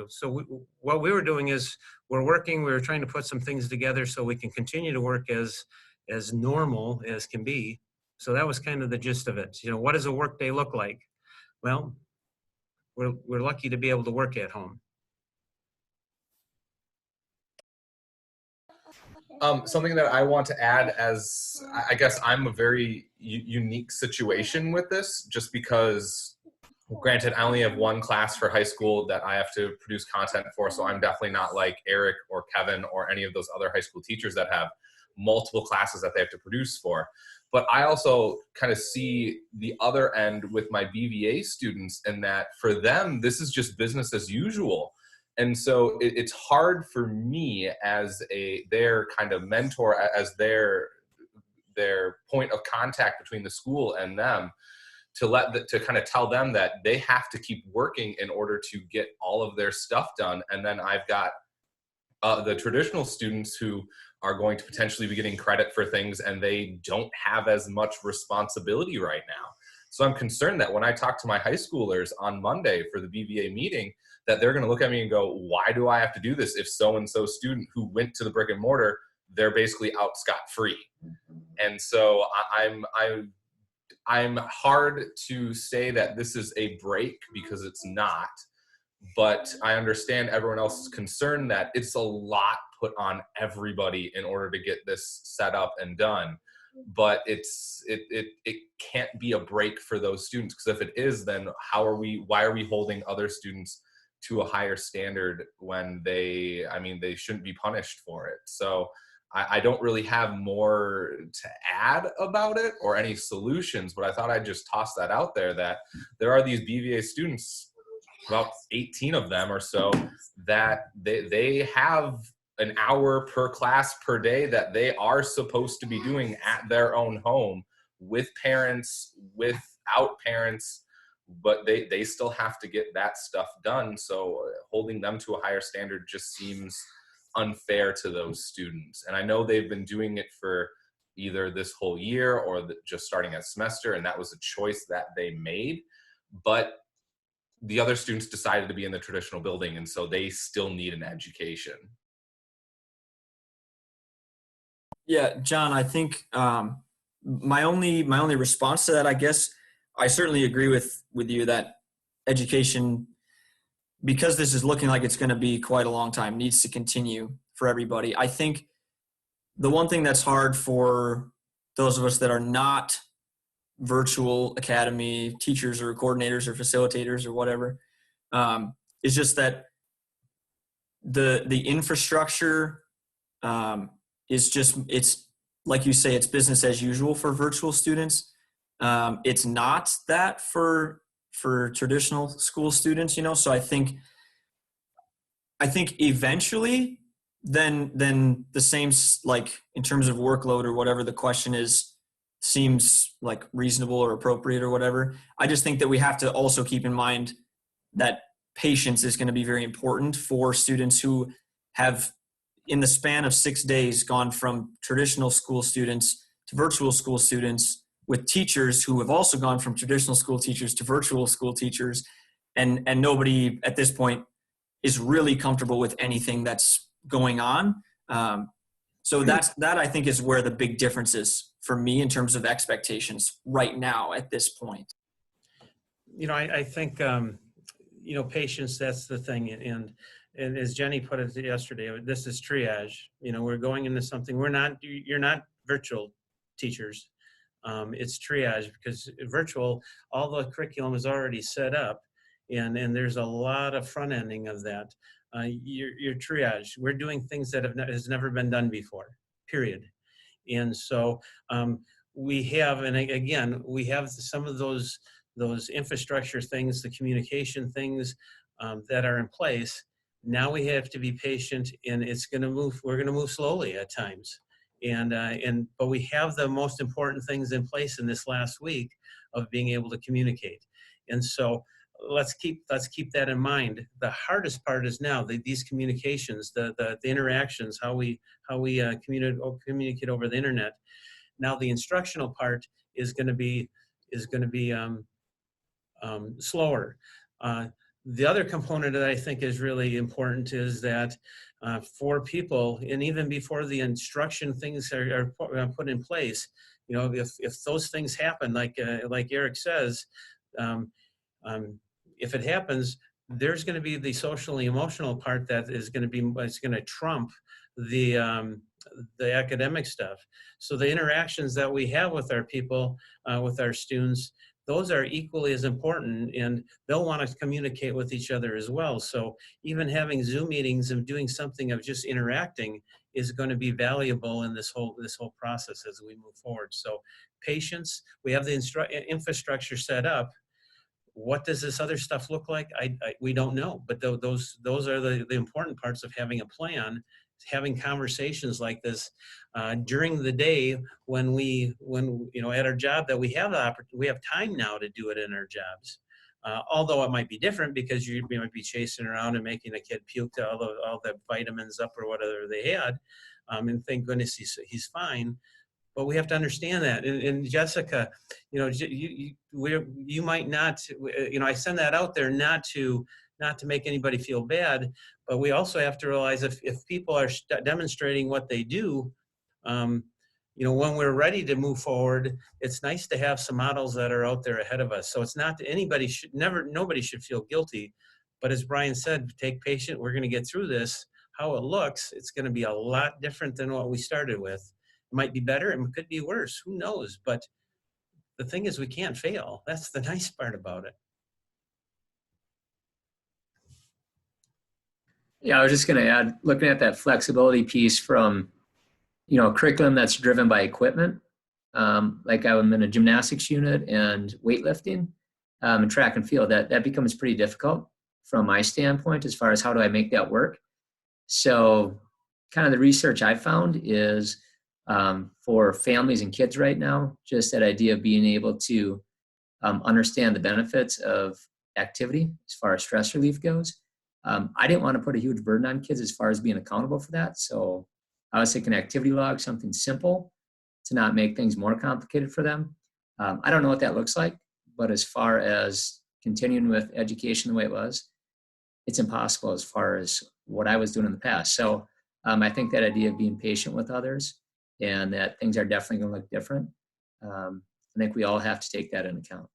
So what we were doing is we were trying to put some things together so we can continue to work as normal as can be. So that was kind of the gist of it. What does a work day look like? Well, we're lucky to be able to work at home. Something that I want to add, as I guess I'm a very unique situation with this, just because, granted, I only have one class for high school that I have to produce content for, so I'm definitely not like Eric or Kevin or any of those other high school teachers that have multiple classes that they have to produce for. But I also kind of see the other end with my BVA students, in that for them, this is just business as usual. And so it's hard for me as their kind of mentor, as their point of contact between the school and them, to kind of tell them that they have to keep working in order to get all of their stuff done. And then I've got the traditional students who are going to potentially be getting credit for things, and they don't have as much responsibility right now. So I'm concerned that when I talk to my high schoolers on Monday for the BVA meeting, that they're going to look at me and go, why do I have to do this if so-and-so student who went to the brick and mortar, they're basically out scot-free. And so I'm hard to say that this is a break, because it's not. But I understand everyone else's concern that it's a lot put on everybody in order to get this set up and done. But it can't be a break for those students, because if it is, then why are we holding other students to a higher standard when they shouldn't be punished for it? So I don't really have more to add about it or any solutions, but I thought I'd just toss that out there, that there are these BVA students, about 18 of them or so, that they have an hour per class per day that they are supposed to be doing at their own home with parents, without parents, but they still have to get that stuff done. So holding them to a higher standard just seems unfair to those students. And I know they've been doing it for either this whole year or just starting a semester, and that was a choice that they made. But the other students decided to be in the traditional building, and so they still need an education. Yeah, John, I think my only response to that, I guess, I certainly agree with you that education, because this is looking like it's going to be quite a long time, needs to continue for everybody. I think the one thing that's hard for those of us that are not virtual academy teachers or coordinators or facilitators or whatever, is just that the infrastructure it's like you say, it's business as usual for virtual students. It's not that for traditional school students, so I think eventually then the same, like in terms of workload or whatever the question is, seems like reasonable or appropriate or whatever. I just think that we have to also keep in mind that patience is going to be very important for students who have, in the span of 6 days, gone from traditional school students to virtual school students, with teachers who have also gone from traditional school teachers to virtual school teachers, and nobody at this point is really comfortable with anything that's going on. So that I think is where the big difference is for me in terms of expectations right now at this point. I think patience, that's the thing, and as Jenny put it yesterday, this is triage. We're going into something. You're not virtual teachers. It's triage, because virtual, all the curriculum is already set up, and there's a lot of front ending of that. You're triage. We're doing things that has never been done before, period. And so we have some of those infrastructure things, the communication things that are in place. Now we have to be patient, and it's going to move. We're going to move slowly at times, but we have the most important things in place in this last week of being able to communicate. And so let's keep that in mind. The hardest part is now these communications, the interactions, how we communicate over the internet. Now the instructional part is going to be slower. The other component that I think is really important is that for people, and even before the instruction things are put in place, if those things happen, like Eric says, if it happens, there's going to be the socially emotional part that is going to trump the academic stuff. So the interactions that we have with our people, with our students, those are equally as important, and they'll want to communicate with each other as well. So even having Zoom meetings and doing something of just interacting is going to be valuable in this whole process as we move forward. So patience, we have the infrastructure set up. What does this other stuff look like? We don't know, but those are the important parts of having a plan, having conversations like this during the day when at our job that we have time now to do it in our jobs. Although it might be different because you might be chasing around and making a kid puke all the vitamins up or whatever they had, and thank goodness he's fine. But we have to understand that. And Jessica, you might not, I send that out there not to make anybody feel bad, but we also have to realize if people are demonstrating what they do, when we're ready to move forward, it's nice to have some models that are out there ahead of us. So it's not that nobody should feel guilty, but as Brian said, take patient, we're going to get through this. How it looks, it's going to be a lot different than what we started with. It might be better, it could be worse, who knows? But the thing is, we can't fail. That's the nice part about it. Yeah, I was just going to add, looking at that flexibility piece from, curriculum that's driven by equipment. Like I'm in a gymnastics unit and weightlifting and track and field, that becomes pretty difficult from my standpoint as far as how do I make that work. So kind of the research I found is for families and kids right now, just that idea of being able to understand the benefits of activity as far as stress relief goes. I didn't want to put a huge burden on kids as far as being accountable for that. So I was thinking activity log, something simple to not make things more complicated for them. I don't know what that looks like, but as far as continuing with education the way it was, it's impossible as far as what I was doing in the past. So I think that idea of being patient with others and that things are definitely going to look different. I think we all have to take that into account.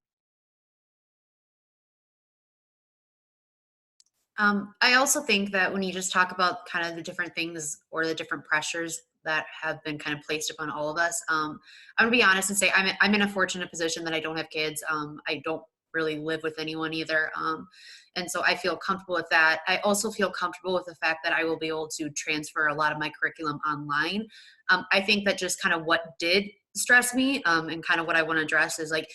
I also think that when you just talk about kind of the different things or the different pressures that have been kind of placed upon all of us, I'm gonna be honest and say I'm in a fortunate position that I don't have kids. I don't really live with anyone either. And so I feel comfortable with that. I also feel comfortable with the fact that I will be able to transfer a lot of my curriculum online. I think that just kind of what did stress me and kind of what I want to address is like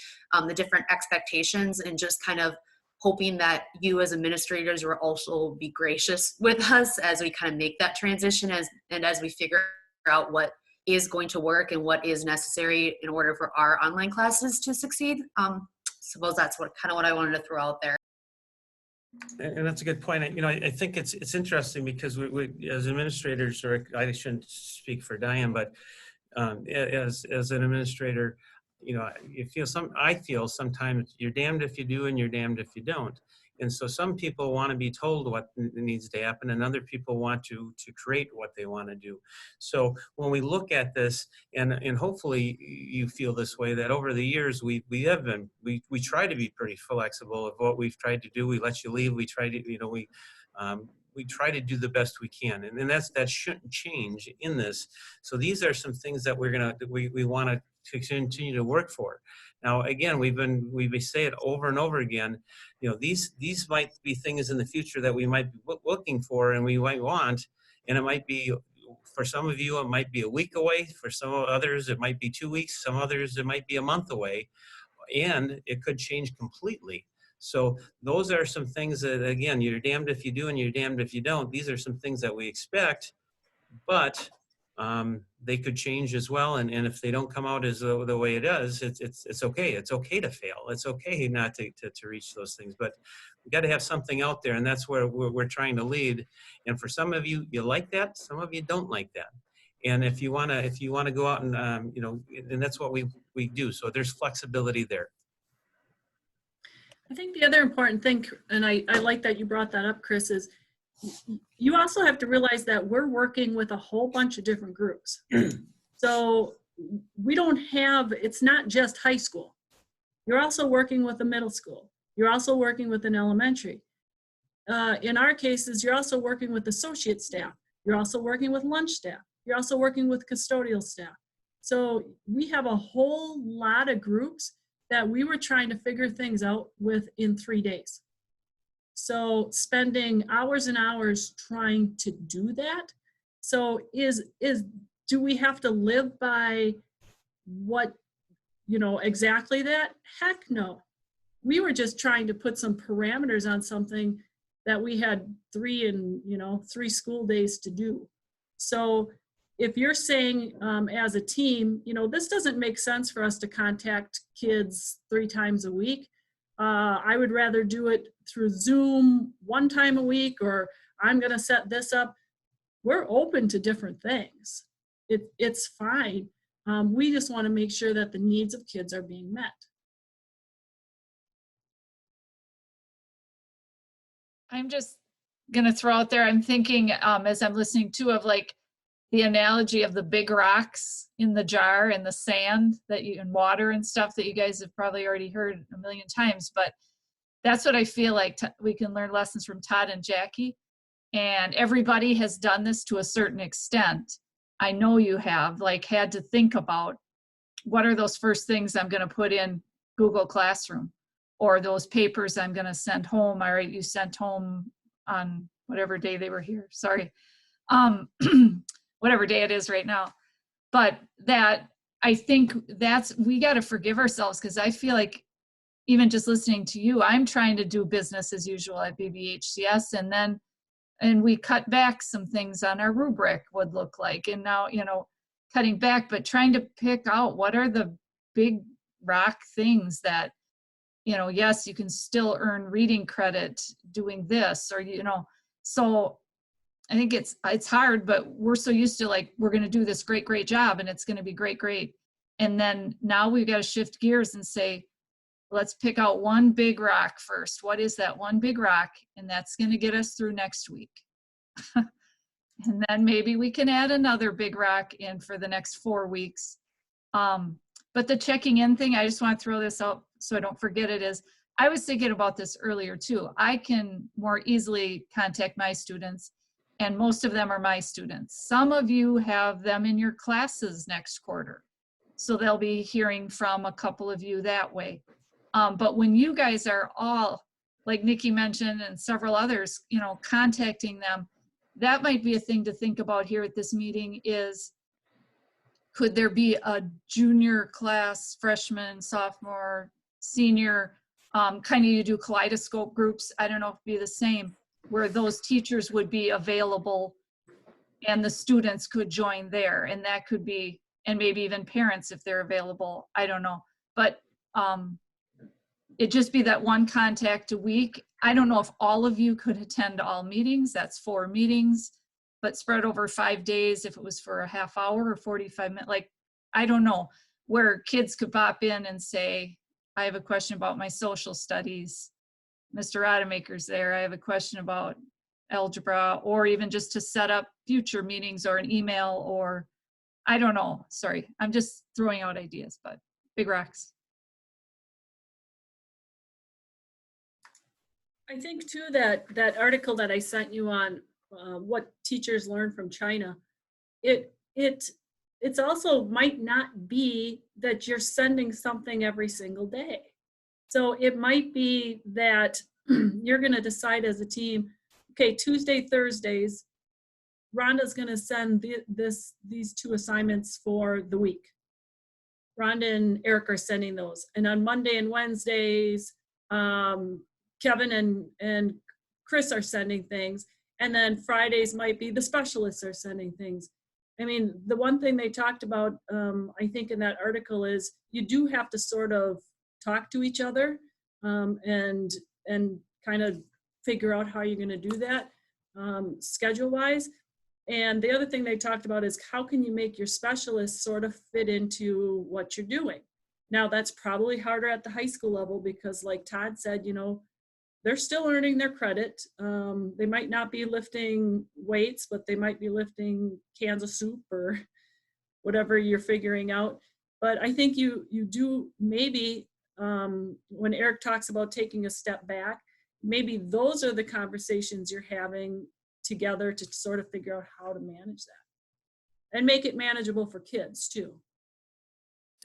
the different expectations and just kind of hoping that you as administrators will also be gracious with us as we kind of make that transition as we figure out what is going to work and what is necessary in order for our online classes to succeed. Suppose that's what I wanted to throw out there. And that's a good point. I think it's interesting because we as administrators, or I shouldn't speak for Diane, but as an administrator, I feel sometimes you're damned if you do and you're damned if you don't. And so some people want to be told what needs to happen, and other people want to create what they want to do. So when we look at this, and hopefully you feel this way, that over the years we try to be pretty flexible of what we've tried to do. We let you leave. We try to we try to do the best we can, and that shouldn't change in this. So these are some things that we want to continue to work for. Now, again, we say it over and over again. These might be things in the future that we might be looking for and we might want, and it might be, for some of you, it might be a week away. For some others, it might be 2 weeks. Some others, it might be a month away, and it could change completely. So those are some things that, again, you're damned if you do and you're damned if you don't. These are some things that we expect, but they could change as well. And if they don't come out as the way it is, it's okay. It's okay to fail. It's okay not to reach those things, but we got to have something out there, and that's where we're trying to lead. And for some of you, you like that. Some of you don't like that. And if you wanna go out and and that's what we do. So there's flexibility there. I think the other important thing, and I like that you brought that up, Chris, is you also have to realize that we're working with a whole bunch of different groups. So we don't have, it's not just high school. You're also working with a middle school. You're also working with an elementary. In our cases, you're also working with associate staff. You're also working with lunch staff. You're also working with custodial staff. So we have a whole lot of groups that we were trying to figure things out with in 3 days. So spending hours and hours trying to do that. So do we have to live by what, exactly that? Heck no. We were just trying to put some parameters on something that we had 3 school days to do. So if you're saying as a team, this doesn't make sense for us to contact kids 3 times a week. I would rather do it through Zoom 1 time a week, or I'm going to set this up. We're open to different things. It's fine. We just want to make sure that the needs of kids are being met. I'm just going to throw out there, I'm thinking as I'm listening too of like the analogy of the big rocks in the jar and the sand and water and stuff that you guys have probably already heard a million times, but that's what I feel like we can learn lessons from Todd and Jackie. And everybody has done this to a certain extent. I know you have had to think about what are those first things I'm going to put in Google Classroom, or those papers I'm going to send home. All right, you sent home on whatever day they were here. Sorry. Whatever day it is right now. But that, I think we got to forgive ourselves, because I feel like even just listening to you, I'm trying to do business as usual at BBHCS, and we cut back some things on our rubric would look like. And now, cutting back, but trying to pick out what are the big rock things that, yes, you can still earn reading credit doing this, or, so I think it's hard, but we're so used to we're going to do this great job and it's going to be great. And then now we've got to shift gears and say, let's pick out one big rock first. What is that one big rock? And that's going to get us through next week. And then maybe we can add another big rock in for the next 4 weeks. But the checking in thing, I just want to throw this out so I don't forget it, is I was thinking about this earlier too. I can more easily contact my students, and most of them are my students. Some of you have them in your classes next quarter, so they'll be hearing from a couple of you that way. But when you guys are all, like Nikki mentioned and several others, contacting them, that might be a thing to think about here at this meeting is, could there be a junior class, freshman, sophomore, senior, kind of you do kaleidoscope groups, I don't know if it'd be the same, where those teachers would be available and the students could join there, and that could be, and maybe even parents if they're available, I don't know. But it'd just be that one contact a week. I don't know if all of you could attend all meetings, that's 4 meetings, but spread over 5 days, if it was for a half hour or 45 minutes, I don't know, where kids could pop in and say, I have a question about my social studies. Mr. Rademacher's there. I have a question about algebra, or even just to set up future meetings or an email, or I don't know. Sorry, I'm just throwing out ideas, but big rocks. I think too that article that I sent you on what teachers learn from China, it's also might not be that you're sending something every single day. So it might be that you're going to decide as a team, okay, Tuesday, Thursdays, Rhonda's going to send these 2 assignments for the week. Rhonda and Eric are sending those. And on Monday and Wednesdays, Kevin and Chris are sending things, and then Fridays might be the specialists are sending things. I mean, the one thing they talked about, I think in that article is you do have to sort of talk to each other and kind of figure out how you're going to do that schedule-wise. And the other thing they talked about is how can you make your specialists sort of fit into what you're doing? Now, that's probably harder at the high school level because, like Todd said, you know, they're still earning their credit. They might not be lifting weights, but they might be lifting cans of soup or whatever you're figuring out. But I think you do maybe, when Eric talks about taking a step back, maybe those are the conversations you're having together to sort of figure out how to manage that and make it manageable for kids too.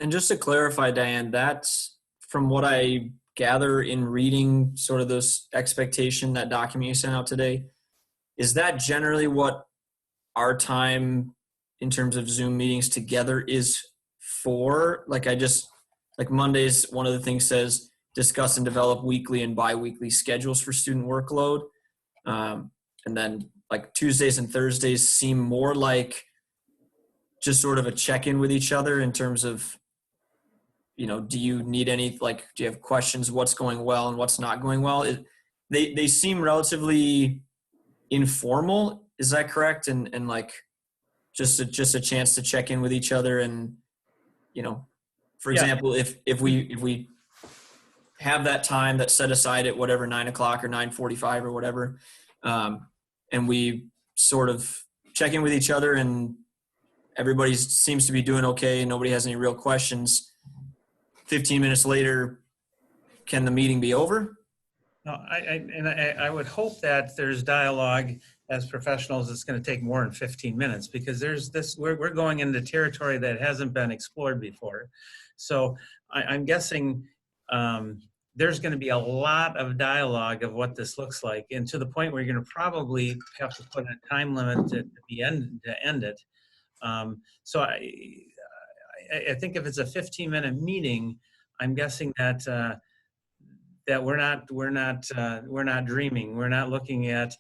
And just to clarify, Diane, that's from what I gather in reading sort of those expectation, that document you sent out today, is that generally what our time in terms of Zoom meetings together is for? Like like Mondays, one of the things says discuss and develop weekly and bi-weekly schedules for student workload. And then like Tuesdays and Thursdays seem more like just sort of a check-in with each other in terms of, you know, do you need any, like, do you have questions, what's going well and what's not going well? They seem relatively informal. Is that correct? And like just a chance to check in with each other. And, you know, for example, if we have that time that's set aside at whatever, 9 o'clock or 9:45 or whatever, and we sort of check in with each other and everybody seems to be doing okay and nobody has any real questions, 15 minutes later, can the meeting be over? No, I would hope that there's dialogue as professionals. It's going to take more than 15 minutes because there's this, we're going into territory that hasn't been explored before. So I'm guessing there's going to be a lot of dialogue of what this looks like, and to the point where you're going to probably have to put a time limit to end it. So I think if it's a 15-minute meeting, I'm guessing that that we're not dreaming. We're not looking at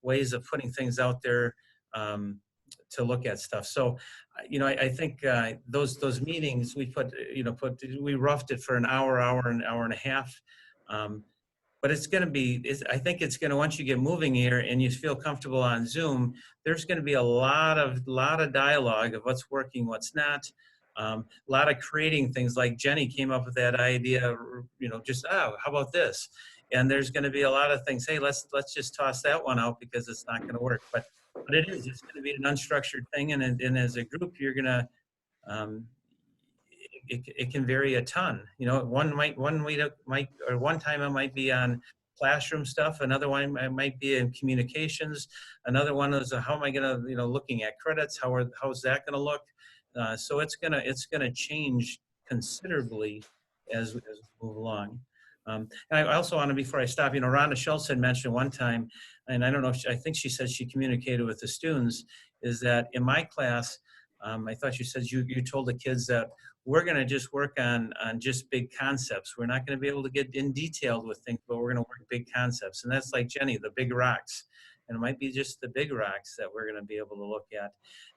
ways of putting things out there to look at stuff. So, you know, I think those meetings we we roughed it for an hour and a half. But it's going to be, I think it's going to, once you get moving here and you feel comfortable on Zoom, there's going to be a lot of dialogue of what's working, what's not. A lot of creating things, like Jenny came up with that idea, you know, just, how about this? And there's going to be a lot of things, hey, let's just toss that one out because it's not going to work. But it's going to be an unstructured thing. And as a group, you're going to, it can vary a ton. You know, one time it might be on classroom stuff. Another one might be in communications. Another one is how am I going to, you know, looking at credits? How's that going to look? So it's gonna change considerably as we move along. And I also want to, before I stop, you know, Rhonda Schultz had mentioned one time, and I don't know if I think she said she communicated with the students, is that in my class, I thought she said you told the kids that we're going to just work on just big concepts. We're not going to be able to get in detail with things, but we're going to work big concepts. And that's like Jenny, the big rocks. And it might be just the big rocks that we're going to be able to look at.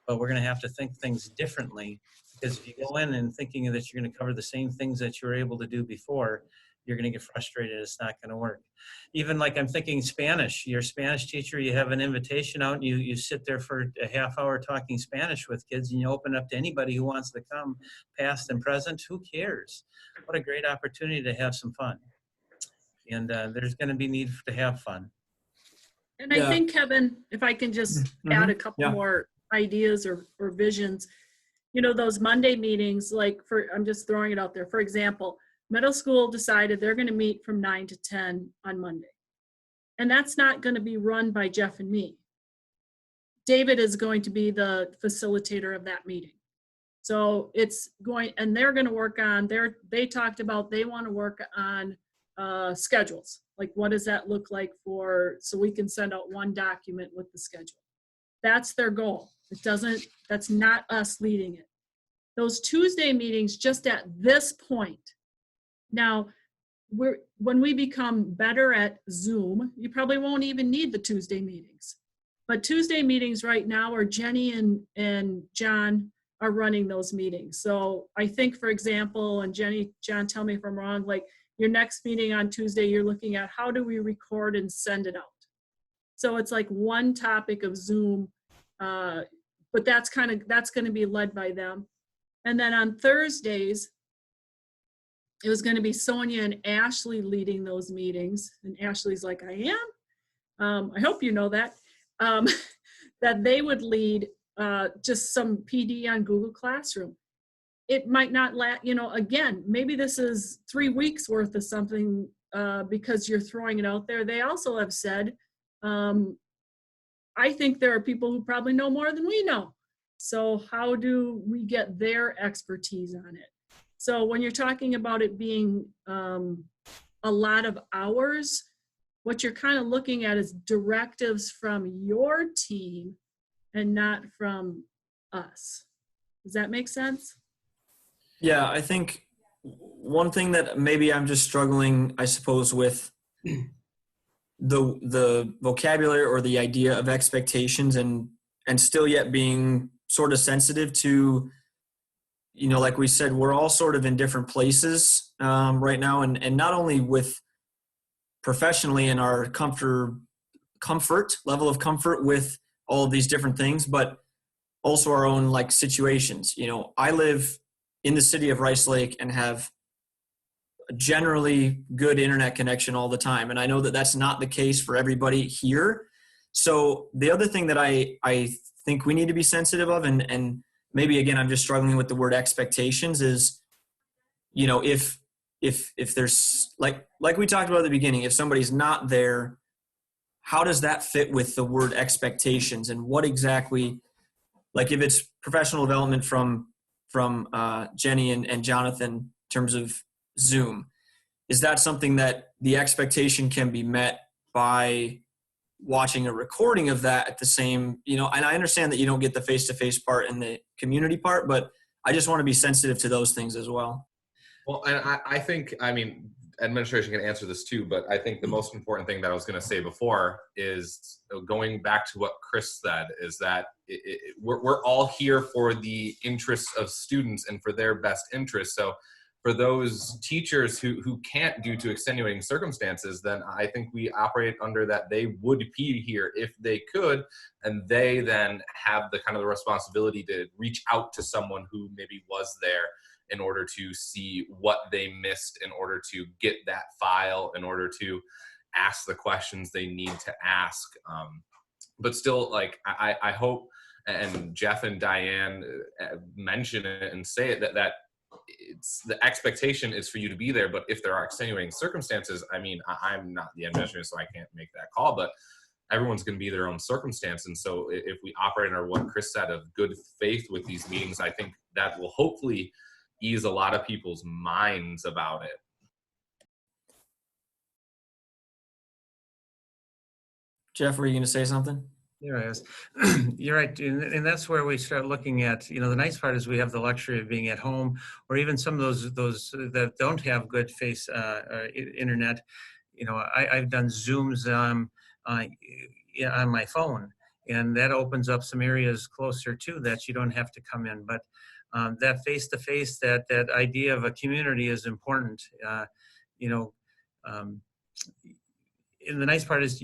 But we're going to have to think things differently, because if you go in and thinking that you're going to cover the same things that you were able to do before, you're going to get frustrated. It's not going to work. Even like I'm thinking Spanish, you're a Spanish teacher, you have an invitation out and you sit there for a half hour talking Spanish with kids and you open up to anybody who wants to come, past and present. Who cares? What a great opportunity to have some fun. And there's going to be need to have fun. And I think, Kevin, if I can just add a couple more ideas or visions, you know, those Monday meetings, like I'm just throwing it out there. For example, middle school decided they're going to meet from 9 to 10 on Monday. And that's not going to be run by Jeff and me. David is going to be the facilitator of that meeting. So it's going, and they're going to work on they talked about they want to work on schedules. Like, what does that look like so we can send out one document with the schedule. That's their goal. That's not us leading it. Those Tuesday meetings, just at this point. Now, when we become better at Zoom, you probably won't even need the Tuesday meetings. But Tuesday meetings right now are Jenny and John are running those meetings. So I think, for example, and Jenny, John, tell me if I'm wrong, like your next meeting on Tuesday, you're looking at how do we record and send it out. So it's like one topic of Zoom, but that's going to be led by them. And then on Thursdays, it was going to be Sonia and Ashley leading those meetings. And Ashley's like, I am. I hope you know that. That they would lead just some PD on Google Classroom. It might not again, maybe this is 3 weeks worth of something because you're throwing it out there. They also have said, I think there are people who probably know more than we know. So how do we get their expertise on it? So when you're talking about it being a lot of hours, what you're kind of looking at is directives from your team and not from us. Does that make sense? Yeah, I think one thing that maybe I'm just struggling, I suppose, with the vocabulary or the idea of expectations and still yet being sort of sensitive to, like we said, we're all sort of in different places right now, and not only with professionally in our level of comfort with all of these different things, but also our own like situations. I live in the city of Rice Lake and have a generally good internet connection all the time. And I know that that's not the case for everybody here. So the other thing that I think we need to be sensitive of, and maybe again, I'm just struggling with the word expectations, is, if there's like we talked about at the beginning, if somebody's not there, how does that fit with the word expectations, and what exactly, like if it's professional development from Jenny and Jonathan in terms of Zoom, is that something that the expectation can be met by watching a recording of that at the same, and I understand that you don't get the face-to-face part and the community part, but I just want to be sensitive to those things as well. Well, and I think, administration can answer this too, but I think the most important thing that I was going to say before is going back to what Chris said, is that we're all here for the interests of students and for their best interests. So for those teachers who can't, due to extenuating circumstances, then I think we operate under that they would be here if they could, and they then have the kind of the responsibility to reach out to someone who maybe was there in order to see what they missed, in order to get that file, in order to ask the questions they need to ask. But still, like, I hope, and Jeff and Diane mention it and say it, that it's the expectation is for you to be there. But if there are extenuating circumstances, I'm not the administrator, so I can't make that call, but everyone's going to be their own circumstance. And so if we operate under what Chris said of good faith with these meetings, I think that will hopefully ease a lot of people's minds about it. Jeff, were you going to say something? Yes, you're right, and that's where we start looking at. The nice part is we have the luxury of being at home, or even some of those that don't have good face internet. I've done Zooms on my phone, and that opens up some areas closer to that you don't have to come in. But that face-to-face, that idea of a community is important. And the nice part is,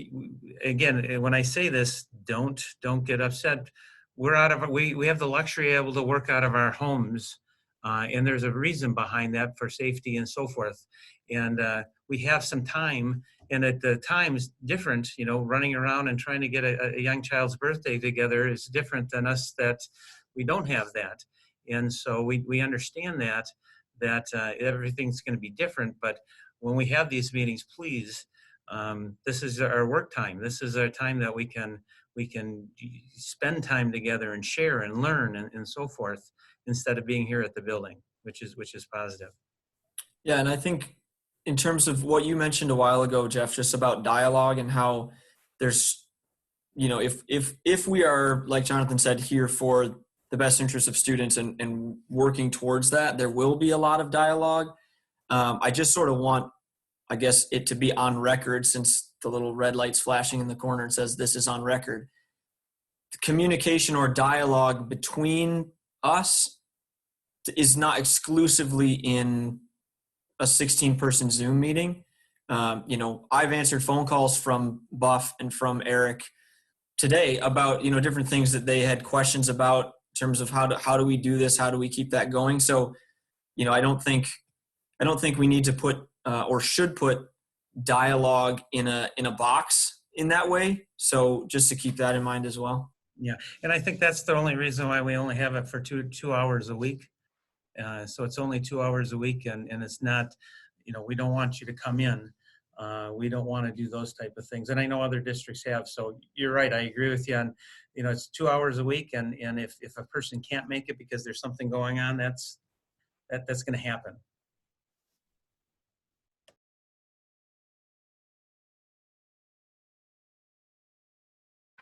again, when I say this, don't get upset. We have the luxury able to work out of our homes, and there's a reason behind that for safety and so forth. And we have some time, and at the time's different. Running around and trying to get a young child's birthday together is different than us that we don't have that. And so we understand that everything's going to be different. But when we have these meetings, please. This is our work time. This is our time that we can spend time together and share and learn and so forth, instead of being here at the building, which is positive. Yeah, and I think in terms of what you mentioned a while ago, Jeff, just about dialogue and how there's, if we are, like Jonathan said, here for the best interest of students and working towards that, there will be a lot of dialogue. I just sort of want I guess, it to be on record, since the little red light's flashing in the corner and says this is on record. Communication or dialogue between us is not exclusively in a 16-person Zoom meeting. You know, I've answered phone calls from Buff and from Eric today about, you know, different things that they had questions about in terms of how do we do this? How do we keep that going? So, you know, I don't think we need to put or should put dialogue in a box in that way. So just to keep that in mind as well. Yeah, and I think that's the only reason why we only have it for two hours a week. So it's only 2 hours a week, and it's not, you know, we don't want you to come in. We don't want to do those type of things. And I know other districts have, so you're right, I agree with you on, you know, it's 2 hours a week, and if a person can't make it because there's something going on, that's going to happen.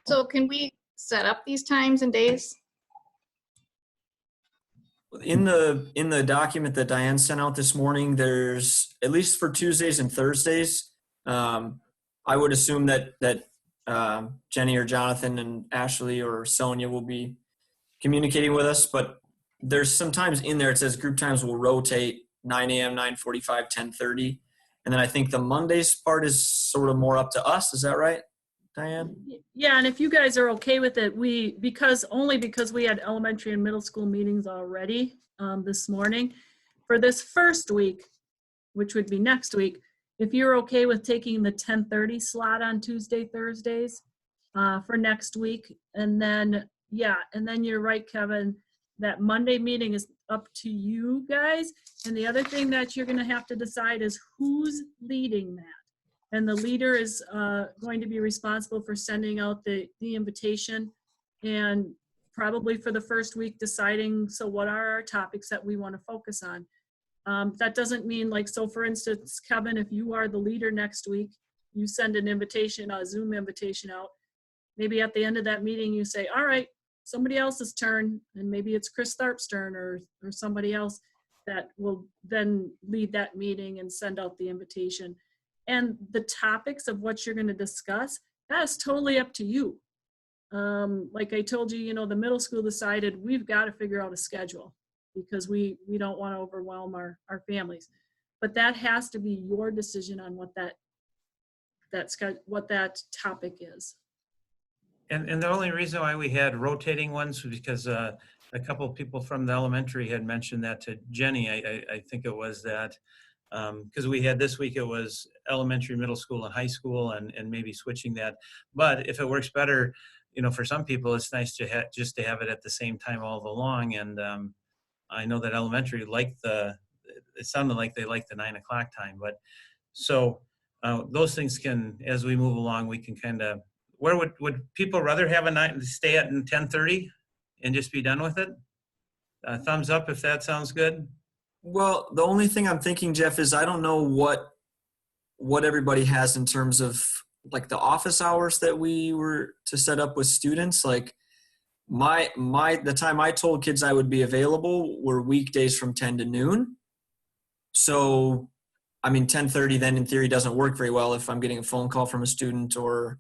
So can we set up these times and days? In the document that Diane sent out this morning, there's, at least for Tuesdays and Thursdays, I would assume that Jenny or Jonathan and Ashley or Sonia will be communicating with us, but there's sometimes in there it says group times will rotate 9 a.m., 9:45, 10:30. And then I think the Mondays part is sort of more up to us. Is that right, Diane? Yeah, and if you guys are okay with it, because we had elementary and middle school meetings already this morning, for this first week, which would be next week, if you're okay with taking the 10:30 slot on Tuesday, Thursdays for next week, and then, yeah, and then you're right, Kevin, that Monday meeting is up to you guys. And the other thing that you're gonna have to decide is who's leading that. And the leader is going to be responsible for sending out the invitation, and probably for the first week deciding, so what are our topics that we want to focus on. That doesn't mean, like, so for instance, Kevin, if you are the leader next week, you send an invitation, a Zoom invitation out. Maybe at the end of that meeting you say, all right, somebody else's turn, and maybe it's Chris Tharp's turn or somebody else that will then lead that meeting and send out the invitation. And the topics of what you're going to discuss, that's totally up to you. Like I told you, you know, the middle school decided we've got to figure out a schedule because we don't want to overwhelm our families. But that has to be your decision on what that topic is. And the only reason why we had rotating ones was because a couple of people from the elementary had mentioned that to Jenny. I think it was that. Because we had this week, it was elementary, middle school, and high school, and maybe switching that. But if it works better, you know, for some people, it's nice to just to have it at the same time all along. And I know that elementary it sounded like they liked the 9 o'clock time. But so those things can, as we move along, we can kind of, where would people rather have a night stay at 10:30 and just be done with it? Thumbs up if that sounds good. Well, the only thing I'm thinking, Jeff, is I don't know what everybody has in terms of like the office hours that we were to set up with students. Like the time I told kids I would be available were weekdays from 10 to noon. So, I mean, 10:30 then in theory doesn't work very well if I'm getting a phone call from a student or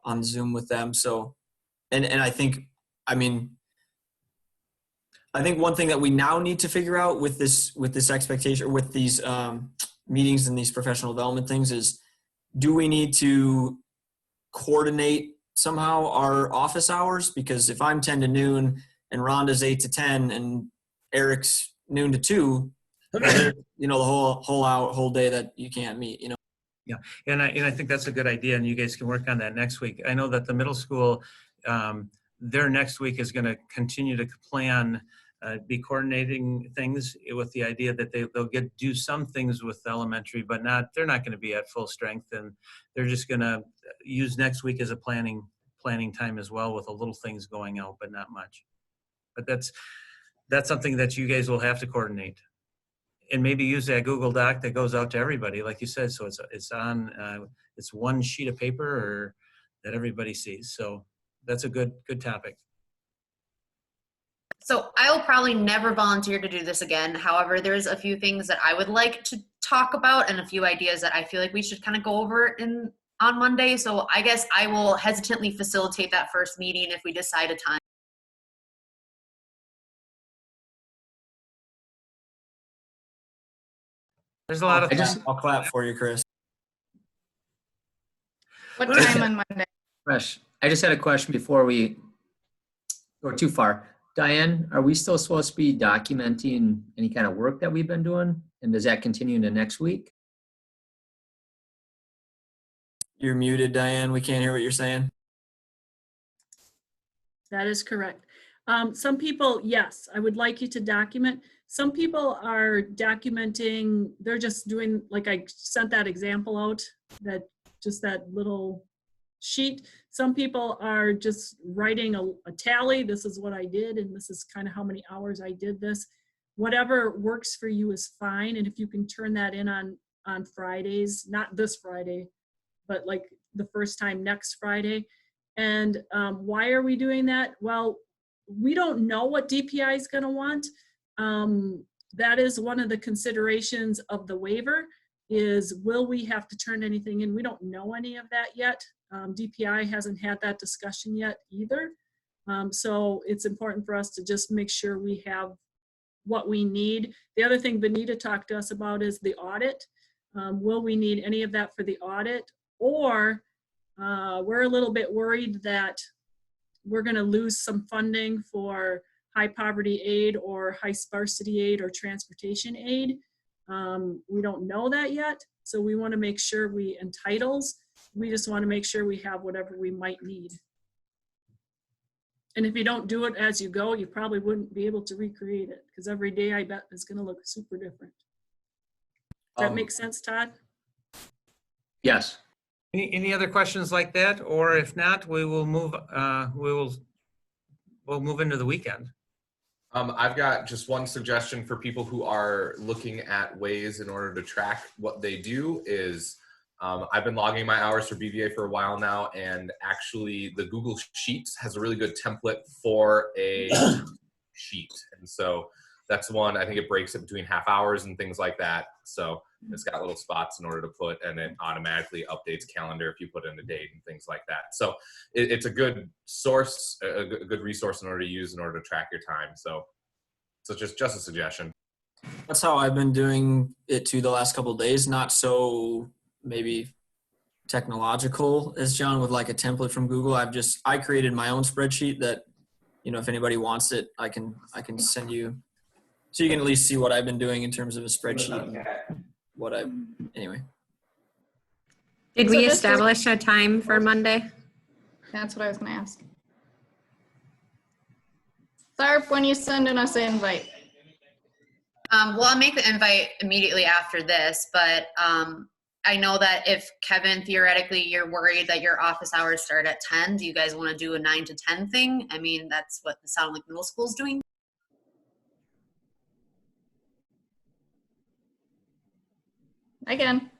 on Zoom with them. So, and I think, I think one thing that we now need to figure out with this expectation, with these meetings and these professional development things is, do we need to coordinate somehow our office hours? Because if I'm 10 to noon and Rhonda's 8 to 10 and Eric's noon to 2, you know, the whole day that you can't meet, you know? Yeah, and I think that's a good idea, and you guys can work on that next week. I know that the middle school, their next week is going to continue to plan, be coordinating things with the idea that they'll do some things with elementary, but they're not going to be at full strength, and they're just going to use next week as a planning time as well, with a little things going out, but not much. But that's something that you guys will have to coordinate, and maybe use that Google Doc that goes out to everybody, like you said, so it's on it's one sheet of paper or that everybody sees. So that's a good topic. So I will probably never volunteer to do this again. However, there's a few things that I would like to talk about and a few ideas that I feel like we should kind of go over on Monday. So I guess I will hesitantly facilitate that first meeting if we decide a time. There's a lot of I'll clap for you, Chris. What time on Monday? Fresh. I just had a question before we go too far. Diane, are we still supposed to be documenting any kind of work that we've been doing? And does that continue into next week? You're muted, Diane. We can't hear what you're saying. That is correct. Some people, yes, I would like you to document. Some people are documenting, they're just doing, like I sent that example out, that just that little sheet. Some people are just writing a tally. This is what I did, and this is kind of how many hours I did this. Whatever works for you is fine. And if you can turn that in on Fridays, not this Friday, but like the first time next Friday. And why are we doing that? Well, we don't know what DPI is going to want. That is one of the considerations of the waiver, is will we have to turn anything in? We don't know any of that yet. DPI hasn't had that discussion yet either. So it's important for us to just make sure we have what we need. The other thing Benita talked to us about is the audit. Will we need any of that for the audit? Or we're a little bit worried that we're going to lose some funding for high poverty aid or high sparsity aid or transportation aid. We don't know that yet, so we want to make sure we just want to make sure we have whatever we might need. And if you don't do it as you go, you probably wouldn't be able to recreate it, because every day I bet is going to look super different. Does that make sense, Todd? Yes. Any other questions like that? Or if not, we will move. We'll move into the weekend. I've got just one suggestion for people who are looking at ways in order to track what they do is I've been logging my hours for BVA for a while now, and actually the Google Sheets has a really good template for a sheet. And so that's one, I think it breaks it between half hours and things like that. So it's got little spots in order to put, and it automatically updates calendar if you put in a date and things like that. So it's a good source, a good resource in order to use in order to track your time. So just a suggestion. That's how I've been doing it too the last couple of days. Not so maybe technological as John with like a template from Google. I created my own spreadsheet that, you know, if anybody wants it, I can send you, so you can at least see what I've been doing in terms of a spreadsheet. Anyway. Did we establish a time for Monday? That's what I was going to ask. Sarp, when you sending us an invite? Well, I'll make the invite immediately after this, but I know that if Kevin, theoretically, you're worried that your office hours start at 10, do you guys want to do a 9 to 10 thing? I mean, that's what the Sound Like Middle School's doing. Again.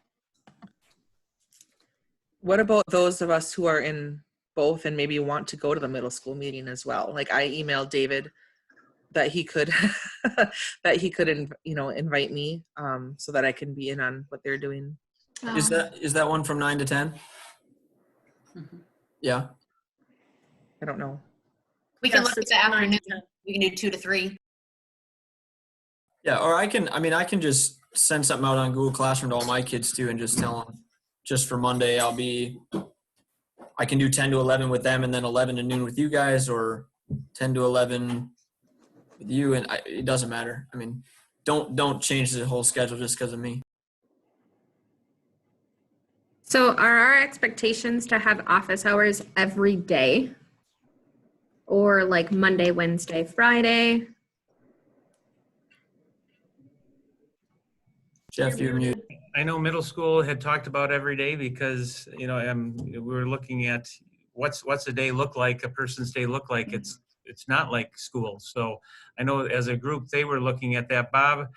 What about those of us who are in both and maybe want to go to the middle school meeting as well? Like I emailed David that he could invite me so that I can be in on what they're doing. Is that one from 9 to 10? Yeah. I don't know. We can look at the afternoon. We can do 2 to 3. Yeah, or I can just send something out on Google Classroom to all my kids too and just tell them, just for Monday, I can do 10 to 11 with them and then 11 to noon with you guys, or 10 to 11 with you, and it doesn't matter. I mean, don't change the whole schedule just because of me. So are our expectations to have office hours every day? Or like Monday, Wednesday, Friday? Jeff, you're muted. I know middle school had talked about every day because, you know, we were looking at what's a day look like, a person's day look like. It's not like school. So I know as a group, they were looking at that. Bob,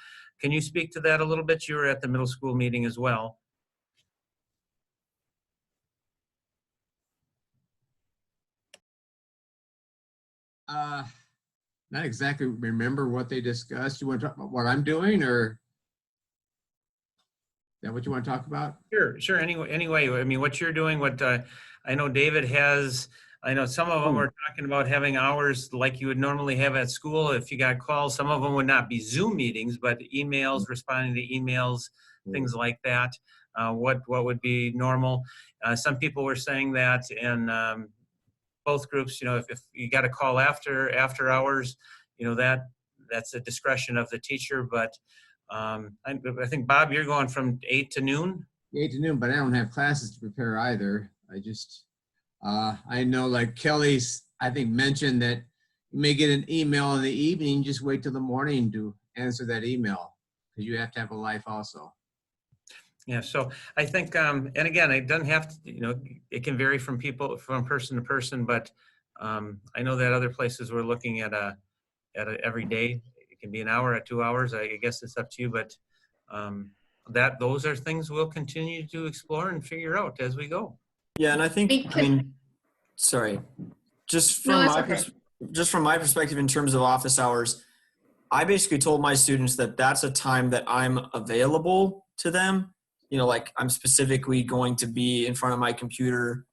can you speak to that a little bit? You were at the middle school meeting as well. Not exactly remember what they discussed. You want to talk about what I'm doing, or? that what you want to talk about? Sure. Anyway, I mean, what you're doing, what I know David has, I know some of them are talking about having hours like you would normally have at school if you got calls. Some of them would not be Zoom meetings, but emails, responding to emails, things like that. What would be normal? Some people were saying that in both groups, you know, if you got a call after hours, you know, that's a discretion of the teacher. But I think, Bob, you're going from 8 to noon? 8 to noon, but I don't have classes to prepare either. I just, I know like Kelly's, I think, mentioned that you may get an email in the evening, just wait till the morning to answer that email because you have to have a life also. Yeah, so I think, and again, it doesn't have to, you know, it can vary from person to person, but I know that other places we're looking at a every day. It can be an hour or 2 hours. I guess it's up to you, but those are things we'll continue to explore and figure out as we go. Yeah, and I think, I mean, sorry, just from my perspective in terms of office hours, I basically told my students that that's a time that I'm available to them. You know, like I'm specifically going to be in front of my computer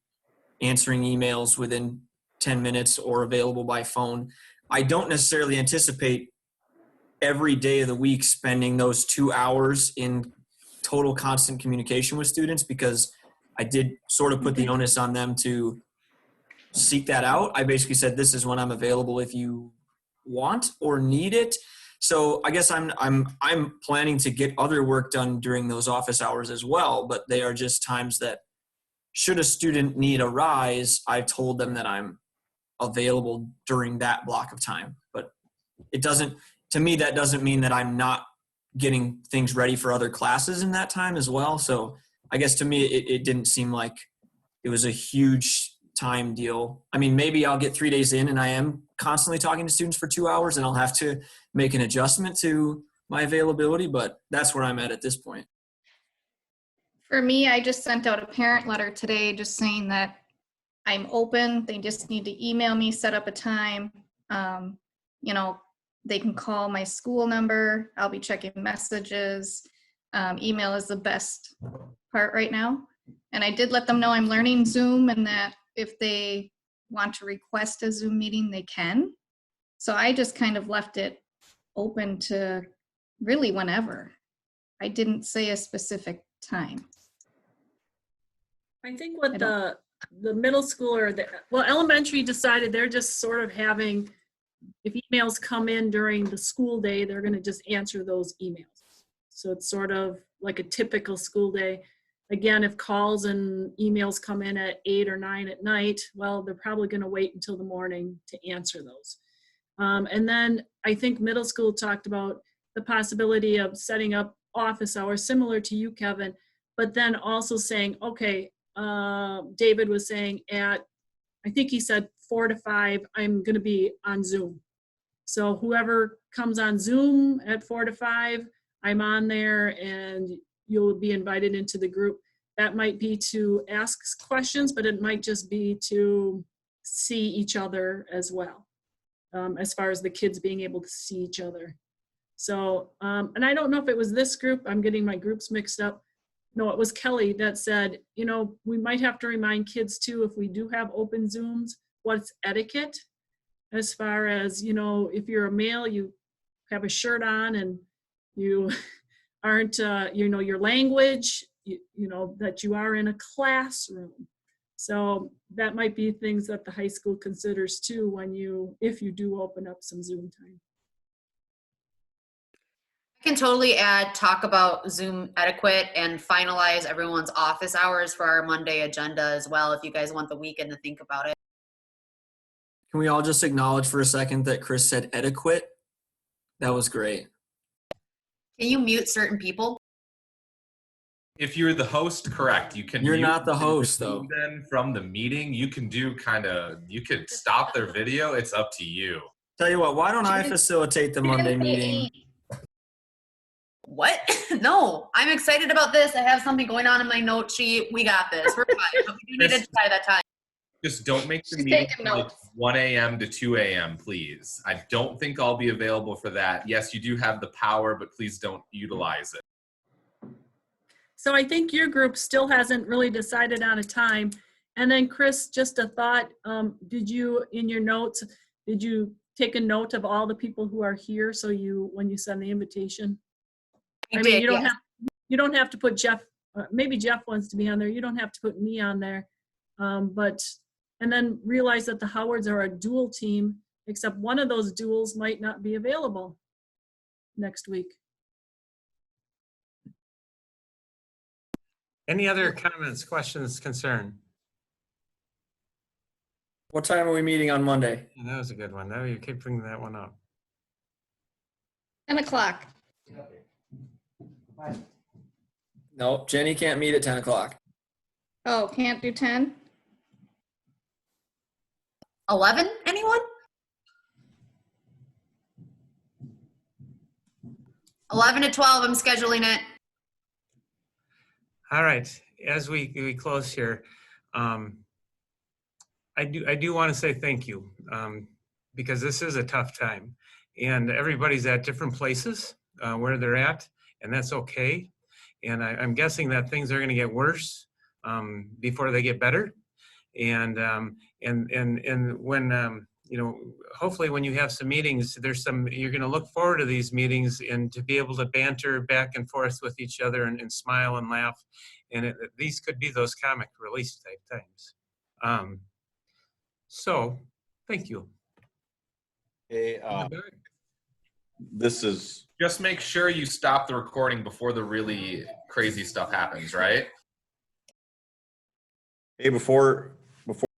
answering emails within 10 minutes or available by phone. I don't necessarily anticipate every day of the week spending those 2 hours in total constant communication with students, because I did sort of put the onus on them to seek that out. I basically said, this is when I'm available if you want or need it. So I guess I'm planning to get other work done during those office hours as well, but they are just times that should a student need a rise, I've told them that I'm available during that block of time. But it doesn't, to me, that doesn't mean that I'm not getting things ready for other classes in that time as well. So I guess to me, it didn't seem like it was a huge time deal. I mean, maybe I'll get 3 days in and I am constantly talking to students for 2 hours and I'll have to make an adjustment to my availability, but that's where I'm at this point. For me, I just sent out a parent letter today just saying that I'm open. They just need to email me, set up a time. You know, they can call my school number. I'll be checking messages. Email is the best part right now. And I did let them know I'm learning Zoom and that if they want to request a Zoom meeting, they can. So I just kind of left it open to really whenever. I didn't say a specific time. I think what the middle school or elementary decided, they're just sort of having, if emails come in during the school day, they're going to just answer those emails. So it's sort of like a typical school day. Again, if calls and emails come in at 8 or 9 at night, well, they're probably going to wait until the morning to answer those. And then I think middle school talked about the possibility of setting up office hours similar to you, Kevin, but then also saying, okay, David was saying I think he said 4 to 5, I'm going to be on Zoom. So whoever comes on Zoom at 4 to 5, I'm on there and you'll be invited into the group. That might be to ask questions, but it might just be to see each other as well, as far as the kids being able to see each other. So, and I don't know if it was this group, I'm getting my groups mixed up. No, it was Kelly that said, you know, we might have to remind kids too, if we do have open Zooms, what's etiquette, as far as, you know, if you're a male, you have a shirt on and you aren't, you know, your language, you know, that you are in a classroom. So that might be things that the high school considers too if you do open up some Zoom time. I can totally talk about Zoom etiquette and finalize everyone's office hours for our Monday agenda as well, if you guys want the weekend to think about it. Can we all just acknowledge for a second that Chris said etiquette? That was great. Can you mute certain people? If you're the host, correct. You can. You're mute not the host, though. Them from the meeting, you can do you could stop their video. It's up to you. Tell you what, why don't I facilitate the Monday meeting? What? No, I'm excited about this. I have something going on in my note sheet. We got this. We're fine. But we do need to try that time. Just don't make the meeting like 1 a.m. to 2 a.m., please. I don't think I'll be available for that. Yes, you do have the power, but please don't utilize it. So I think your group still hasn't really decided on a time. And then Chris, just a thought, did you, in your notes, did you take a note of all the people who are here so you, when you send the invitation? I mean, you don't have to put Jeff, maybe Jeff wants to be on there. You don't have to put me on there. But, and then realize that the Howards are a dual team, except one of those duals might not be available next week. Any other comments, questions, concern? What time are we meeting on Monday? Yeah, that was a good one. Now you keep bringing that one up. 10 o'clock. No, Jenny can't meet at 10 o'clock. Oh, can't do 10? 11, anyone? 11 to 12, I'm scheduling it. All right, as we close here, I do want to say thank you, because this is a tough time, and everybody's at different places where they're at, and that's okay. And I'm guessing that things are going to get worse before they get better. And when you know, hopefully when you have some meetings, you're going to look forward to these meetings and to be able to banter back and forth with each other and smile and laugh. And these could be those comic release type times. So, thank you. Hey, this is, Just make sure you stop the recording before the really crazy stuff happens, right? hey, before